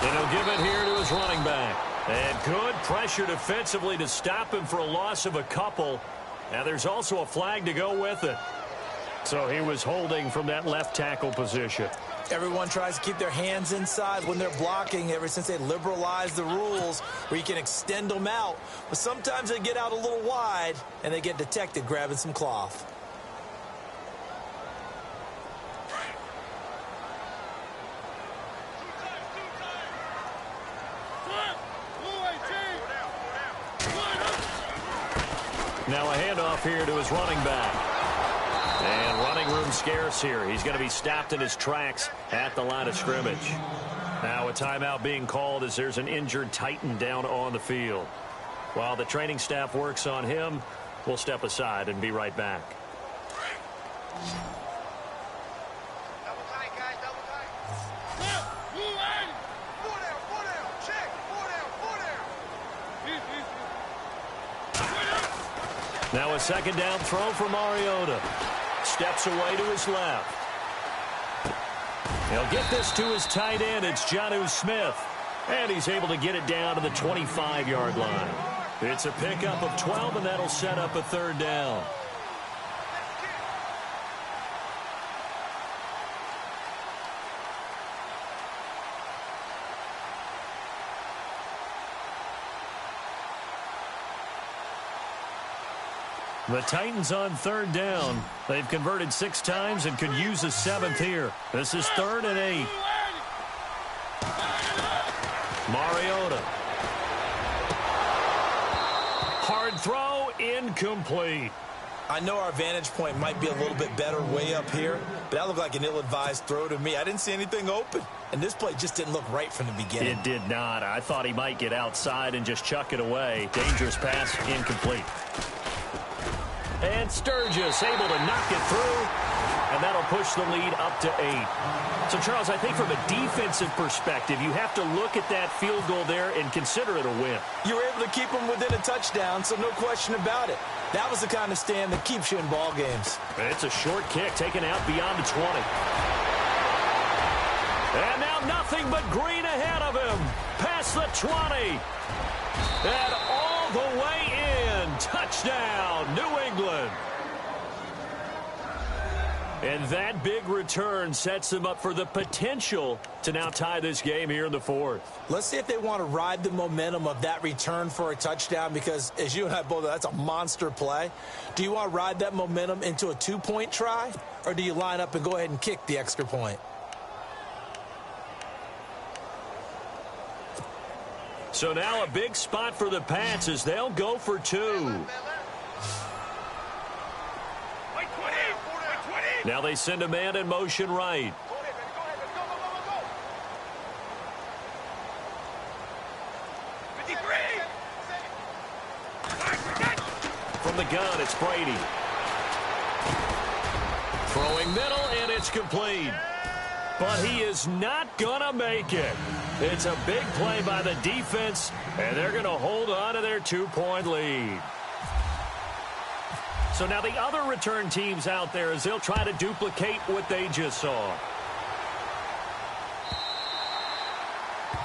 And he'll give it here to his running back. And good pressure defensively to stop him for a loss of a couple. Now there's also a flag to go with it. So he was holding from that left tackle position. Everyone tries to keep their hands inside when they're blocking ever since they liberalized the rules where you can extend them out. But sometimes they get out a little wide and they get detected grabbing some cloth. Now a handoff here to his running back. And running room scarce here. He's going to be stopped in his tracks at the line of scrimmage. Now a timeout being called as there's an injured Titan down on the field. While the training staff works on him, we'll step aside and be right back. Double tight, guys, double tight. Four down, check. Four down. Now a second down throw for Mariota. Steps away to his left. He'll get this to his tight end. It's Jonnu Smith. And he's able to get it down to the 25-yard line. It's a pickup of 12, and that'll set up a third down. The Titans on third down. They've converted 6 times and could use a 7th here. This is 3rd and 8. Mariota. Hard throw, incomplete. I know our vantage point might be a little bit better way up here, but that looked like an ill-advised throw to me. I didn't see anything open, and this play just didn't look right from the beginning. It did not. I thought he might get outside and just chuck it away. Dangerous pass, incomplete. And Sturgis able to knock it through, and that'll push the lead up to 8. So, Charles, I think from a defensive perspective, you have to look at that field goal there and consider it a win. You were able to keep them within a touchdown, so no question about it. That was the kind of stand that keeps you in ball games. It's a short kick taken out beyond the 20. And now nothing but green ahead of him. Past the 20. And all the way in. Touchdown, New England. And that big return sets them up for the potential to now tie this game here in the 4th. Let's see if they want to ride the momentum of that return for a touchdown, because as you and I both know, that's a monster play. Do you want to ride that momentum into a 2-point try, or do you line up and go ahead and kick the extra point? So now a big spot for the Pats as they'll go for 2. Now they send a man in motion right. From the gun, it's Brady. Throwing middle, and it's complete. But he is not going to make it. It's a big play by the defense, and they're going to hold on to their 2-point lead. So now the other return teams out there as they'll try to duplicate what they just saw.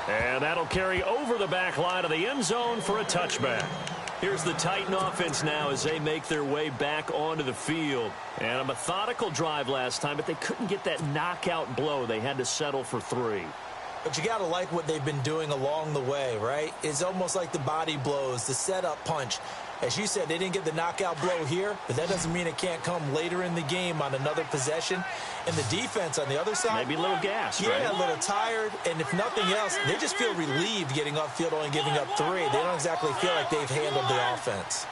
And that'll carry over the back line of the end zone for a touchback. Here's the Titan offense now as they make their way back onto the field. And a methodical drive last time, but they couldn't get that knockout blow. They had to settle for 3. But you got to like what they've been doing along the way, right? It's almost like the body blows, the setup punch. As you said, they didn't get the knockout blow here, but that doesn't mean it can't come later in the game on another possession. And the defense on the other side, maybe a little gassed, right? Yeah, a little tired. And if nothing else, they just feel relieved getting upfield, only giving up 3. They don't exactly feel like they've handled the offense.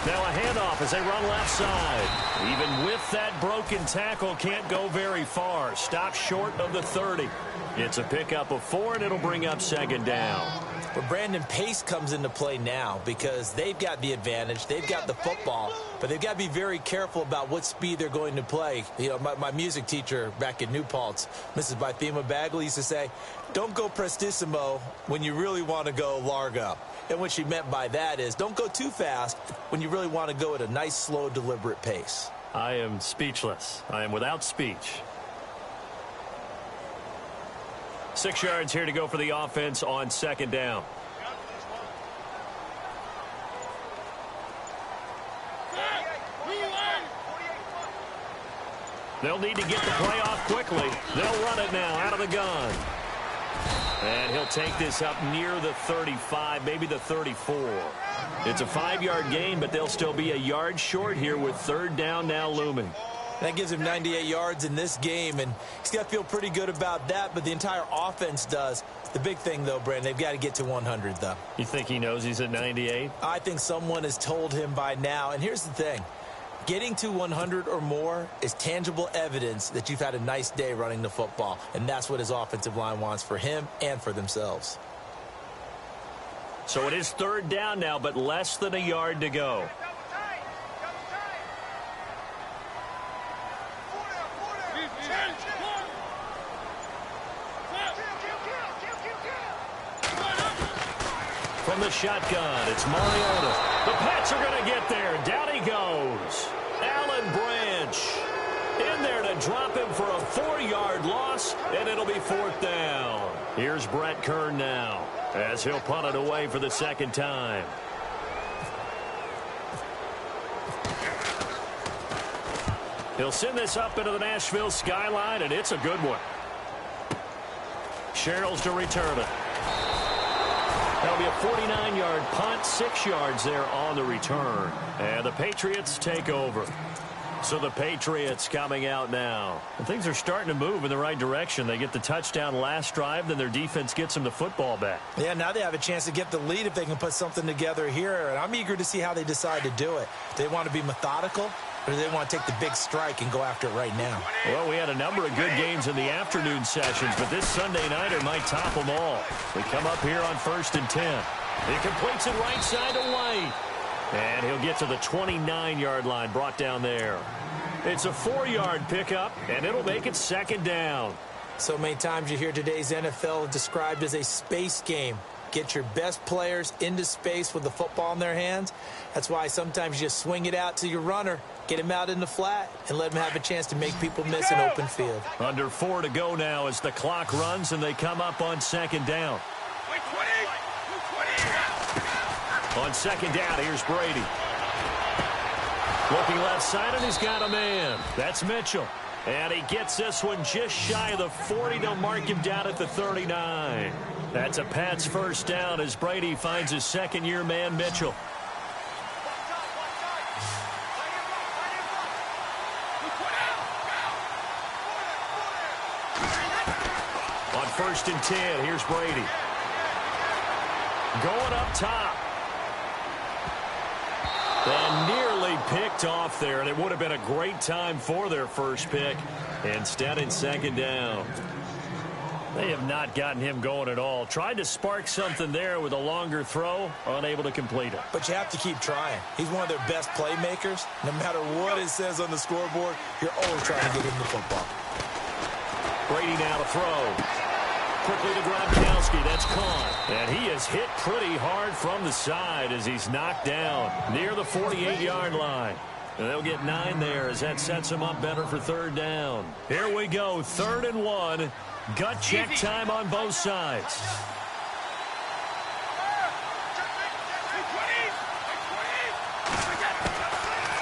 Now a handoff as they run left side. Even with that broken tackle, can't go very far. Stops short of the 30. It's a pickup of 4, and it'll bring up 2nd down. But Brandon, pace comes into play now because they've got the advantage. They've got the football, but they've got to be very careful about what speed they're going to play. You know, my music teacher back in New Paltz, Mrs. Bythema Bagley, used to say, don't go prestissimo when you really want to go largo. And what she meant by that is don't go too fast when you really want to go at a nice, slow, deliberate pace. I am speechless. I am without speech. 6 yards here to go for the offense on 2nd down. They'll need to get the play off quickly. They'll run it now out of the gun. And he'll take this up near the 35, maybe the 34. It's a 5-yard gain, but they'll still be a yard short here with 3rd down now looming. That gives him 98 yards in this game, and he's got to feel pretty good about that, but the entire offense does. The big thing, though, Brandon, they've got to get to 100, though. You think he knows he's at 98? I think someone has told him by now. And here's the thing. Getting to 100 or more is tangible evidence that you've had a nice day running the football. And that's what his offensive line wants for him and for themselves. So it is third down now, but less than a yard to go. From the shotgun, it's Mariota. The Pats are going to get there. Down he goes. Allen Branch in there to drop him for a 4-yard loss, and it'll be fourth down. Here's Brett Kern now as he'll punt it away for the second time. He'll send this up into the Nashville skyline, and it's a good one. Sherrills to return it. That'll be a 49-yard punt, 6 yards there on the return. And the Patriots take over. So the Patriots coming out now. And things are starting to move in the right direction. They get the touchdown last drive, then their defense gets them the football back. Yeah, now they have a chance to get the lead if they can put something together here. And I'm eager to see how they decide to do it. Do they want to be methodical, or do they want to take the big strike and go after it right now? Well, we had a number of good games in the afternoon sessions, but this Sunday nighter might top them all. We come up here on 1st and 10. He completes it right side to White. And he'll get to the 29-yard line, brought down there. It's a 4-yard pickup, and it'll make it second down. So many times you hear today's NFL described as a space game. Get your best players into space with the football in their hands. That's why sometimes you just swing it out to your runner, get him out in the flat, and let him have a chance to make people miss an open field. Under 4 to go now as the clock runs, and they come up on second down. On second down, here's Brady. Looking left side, and he's got a man. That's Mitchell. And he gets this one just shy of the 40. They'll mark him down at the 39. That's a Pats first down as Brady finds his second-year man, Mitchell. On 1st and 10, here's Brady. Going up top. And nearly picked off there, and it would have been a great time for their first pick. Instead, in second down. They have not gotten him going at all. Tried to spark something there with a longer throw, unable to complete it. But you have to keep trying. He's one of their best playmakers. No matter what it says on the scoreboard, you're always trying to get him the football. Brady now to throw. Quickly to Gronkowski. That's caught. And he is hit pretty hard from the side as he's knocked down near the 48-yard line. And they'll get 9 there as that sets him up better for third down. Here we go, 3rd and 1. Gut check time on both sides.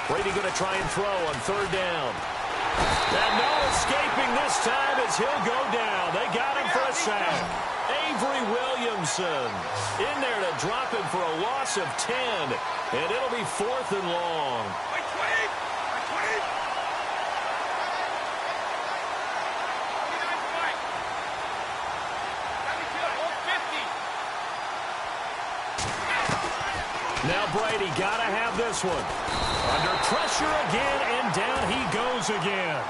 Brady going to try and throw on 3rd down. And no escaping this time as he'll go down. They got him for a sack. Avery Williamson in there to drop him for a loss of 10. And it'll be 4th and long. Now Brady got to have this one. Under pressure again, and down he goes again.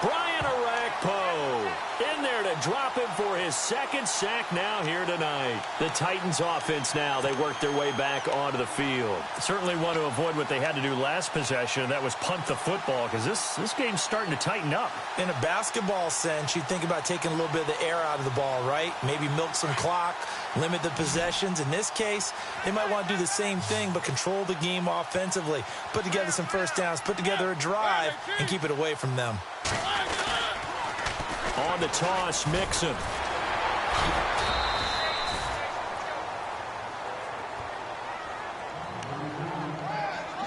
Brian Orakpo in there to drop him for his second sack now here tonight. The Titans offense now, they work their way back onto the field. Certainly want to avoid what they had to do last possession, that was punt the football, because this game's starting to tighten up. In a basketball sense, you think about taking a little bit of the air out of the ball, right? Maybe milk some clock, limit the possessions. In this case, they might want to do the same thing, but control the game offensively. Put together some first downs, put together a drive, and keep it away from them. On the toss, Mixon.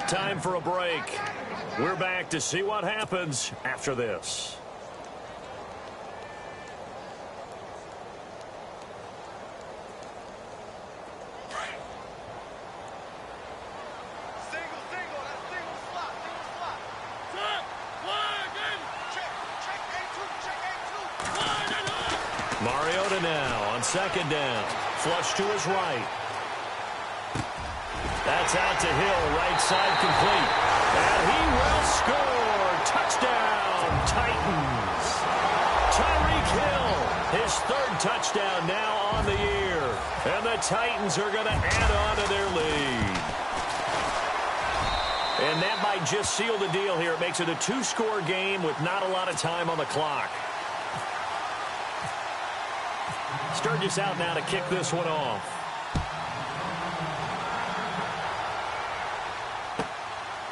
Time for a break. We're back to see what happens after this. Mariota now on second down. Flush to his right. That's out to Hill, right side complete. And he will score. Touchdown, Titans. Tyreek Hill, his third touchdown now on the year. And the Titans are going to add on to their lead. And that might just seal the deal here. It makes it a two-score game with not a lot of time on the clock. Sturgis out now to kick this one off.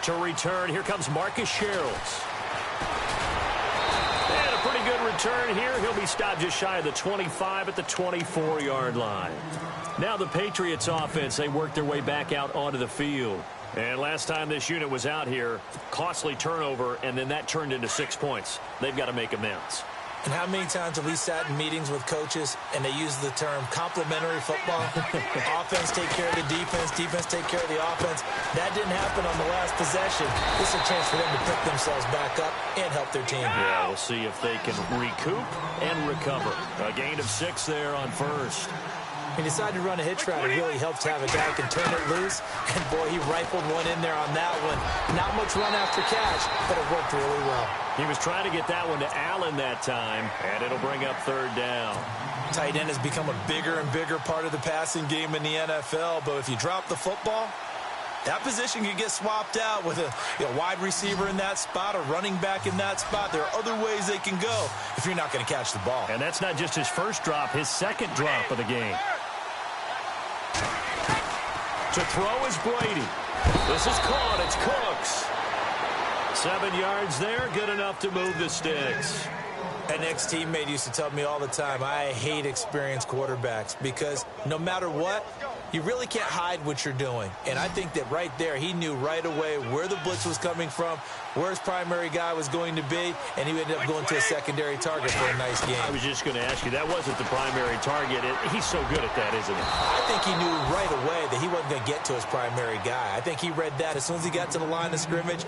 To return, here comes Marcus Sherrills. And a pretty good return here. He'll be stopped just shy of the 25 at the 24-yard line. Now the Patriots offense, they work their way back out onto the field. And last time this unit was out here, costly turnover, and then that turned into 6 points. They've got to make amends. And how many times have we sat in meetings with coaches and they use the term complementary football? Offense take care of the defense, defense take care of the offense. That didn't happen on the last possession. This is a chance for them to pick themselves back up and help their team. Yeah, we'll see if they can recoup and recover. A gain of 6 there on first. He decided to run a hitch route. It really helps to have a guy who can turn it loose. And, boy, he rifled one in there on that one. Not much run after catch, but it worked really well. He was trying to get that one to Allen that time, and it'll bring up third down. Tight end has become a bigger and bigger part of the passing game in the NFL, but if you drop the football, that position can get swapped out with a wide receiver in that spot, a running back in that spot. There are other ways they can go if you're not going to catch the ball. And that's not just his first drop, his second drop of the game. To throw is Brady. This is caught. It's Cooks. 7 yards there, good enough to move the sticks. An ex-teammate used to tell me all the time, I hate experienced quarterbacks because no matter what, you really can't hide what you're doing. And I think that right there, he knew right away where the blitz was coming from, where his primary guy was going to be, and he ended up going to a secondary target for a nice game. I was just going to ask you, that wasn't the primary target. He's so good at that, isn't he? I think he knew right away that he wasn't going to get to his primary guy. I think he read that as soon as he got to the line of scrimmage,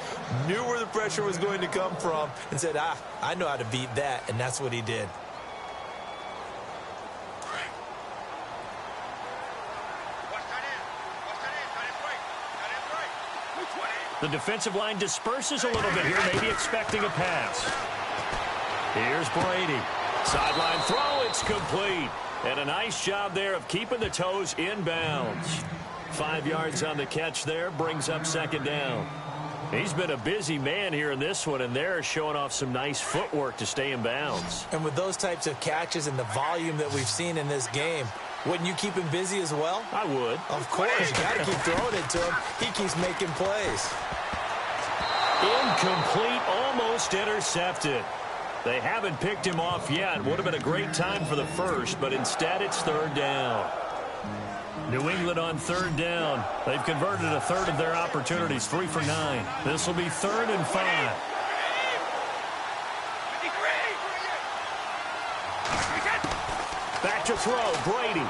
knew where the pressure was going to come from, and said, I know how to beat that, and that's what he did. The defensive line disperses a little bit here, maybe expecting a pass. Here's Brady. Sideline throw, it's complete. And a nice job there of keeping the toes in bounds. 5 yards on the catch there, brings up second down. He's been a busy man here in this one, and they're showing off some nice footwork to stay in bounds. And with those types of catches and the volume that we've seen in this game, wouldn't you keep him busy as well? I would. Of course. You got to keep throwing it to him. He keeps making plays. Incomplete, almost intercepted. They haven't picked him off yet. Would have been a great time for the first, but instead it's third down. New England on third down. They've converted a third of their opportunities, 3 for 9. This will be 3rd and 5. Back to throw, Brady.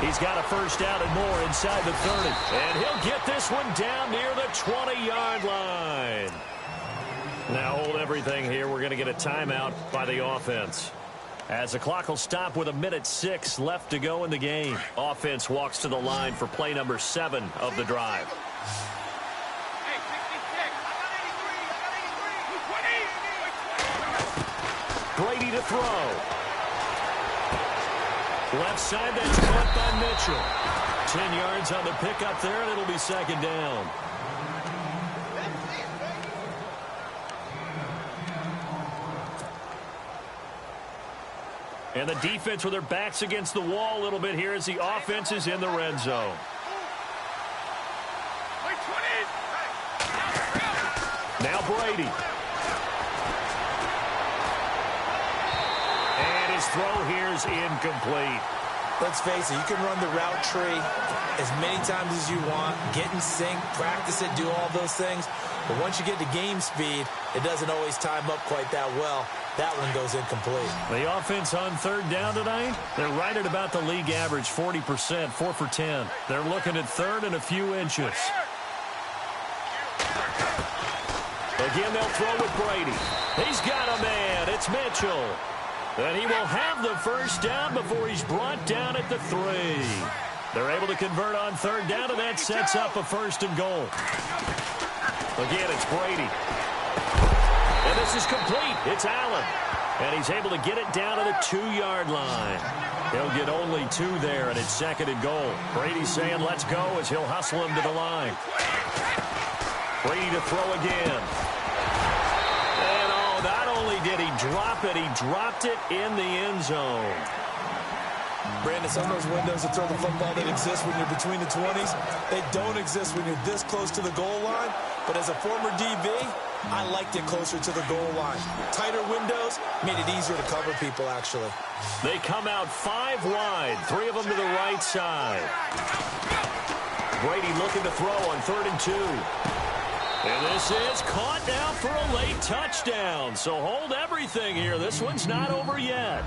He's got a first down and more inside the 30. And he'll get this one down near the 20-yard line. Now hold everything here. We're going to get a timeout by the offense. As the clock will stop with 1:06 left to go in the game. Offense walks to the line for play number 7 of the drive. Brady to throw. Left side, that's caught by Mitchell. 10 yards on the pickup there, and it'll be second down. And the defense with their backs against the wall a little bit here as the offense is in the red zone. Now Brady. And his throw here is incomplete. Let's face it, you can run the route tree as many times as you want, get in sync, practice it, do all those things. But once you get to game speed, it doesn't always time up quite that well. That one goes incomplete. The offense on third down tonight, they're right at about the league average, 40%, 4 for 10. They're looking at third and a few inches. Again, they'll throw with Brady. He's got a man. It's Mitchell. And he will have the first down before he's brought down at the 3. They're able to convert on third down, and that sets up a 1st and goal. Again, it's Brady. And this is complete. It's Allen. And he's able to get it down to the 2-yard line. He'll get only 2 there, and it's 2nd and goal. Brady's saying, let's go, as he'll hustle him to the line. Brady to throw again. And, oh, not only did he drop it, he dropped it in the end zone. Brandon, some of those windows to throw the football that exist when you're between the 20s, they don't exist when you're this close to the goal line. But as a former DB, I liked it closer to the goal line. Tighter windows made it easier to cover people, actually. They come out 5 wide, 3 of them to the right side. Brady looking to throw on 3rd and 2. And this is caught now for a late touchdown. So hold everything here. This one's not over yet.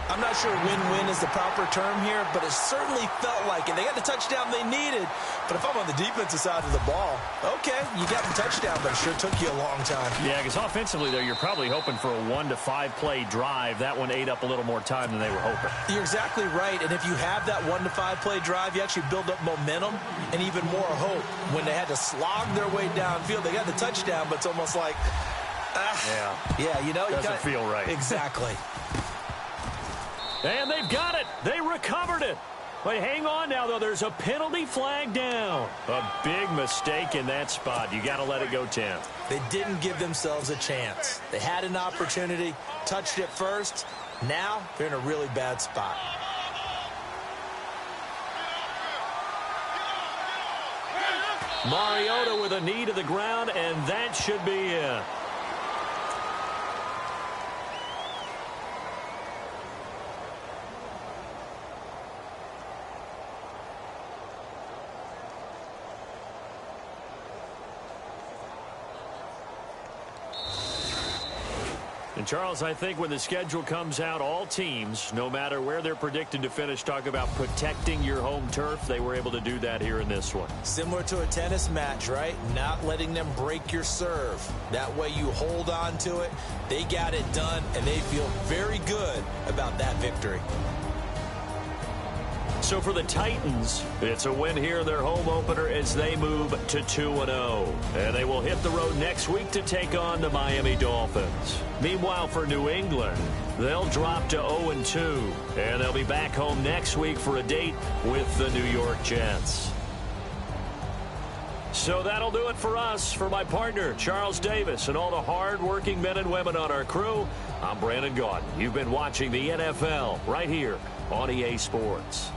I'm not sure win-win is the proper term here, but it certainly felt like it. They got the touchdown they needed, but if I'm on the defensive side of the ball, okay, you got the touchdown, but it sure took you a long time. Yeah, because offensively, though, you're probably hoping for a 1 to 5 play drive. That one ate up a little more time than they were hoping. You're exactly right, and if you have that 1 to 5 play drive, you actually build up momentum and even more hope. When they had to slog their way downfield, they got the touchdown, but it's almost like, yeah, you know, doesn't feel right. Exactly. And they've got it. They recovered it. But hang on now, though. There's a penalty flag down. A big mistake in that spot. You got to let it go 10. They didn't give themselves a chance. They had an opportunity, touched it first. Now they're in a really bad spot. Mariota with a knee to the ground, and that should be it. And, Charles, I think when the schedule comes out, all teams, no matter where they're predicted to finish, talk about protecting your home turf. They were able to do that here in this one. Similar to a tennis match, right? Not letting them break your serve. That way you hold on to it. They got it done, and they feel very good about that victory. So for the Titans, it's a win here in their home opener as they move to 2-0. And they will hit the road next week to take on the Miami Dolphins. Meanwhile, for New England, they'll drop to 0-2. And they'll be back home next week for a date with the New York Jets. So that'll do it for us. For my partner, Charles Davis, and all the hard-working men and women on our crew, I'm Brandon Gaudin. You've been watching the NFL right here on EA Sports.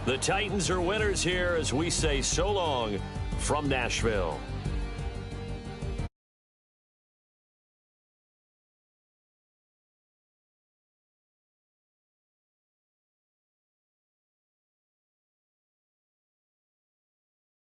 The Titans are winners here as we say so long from Nashville.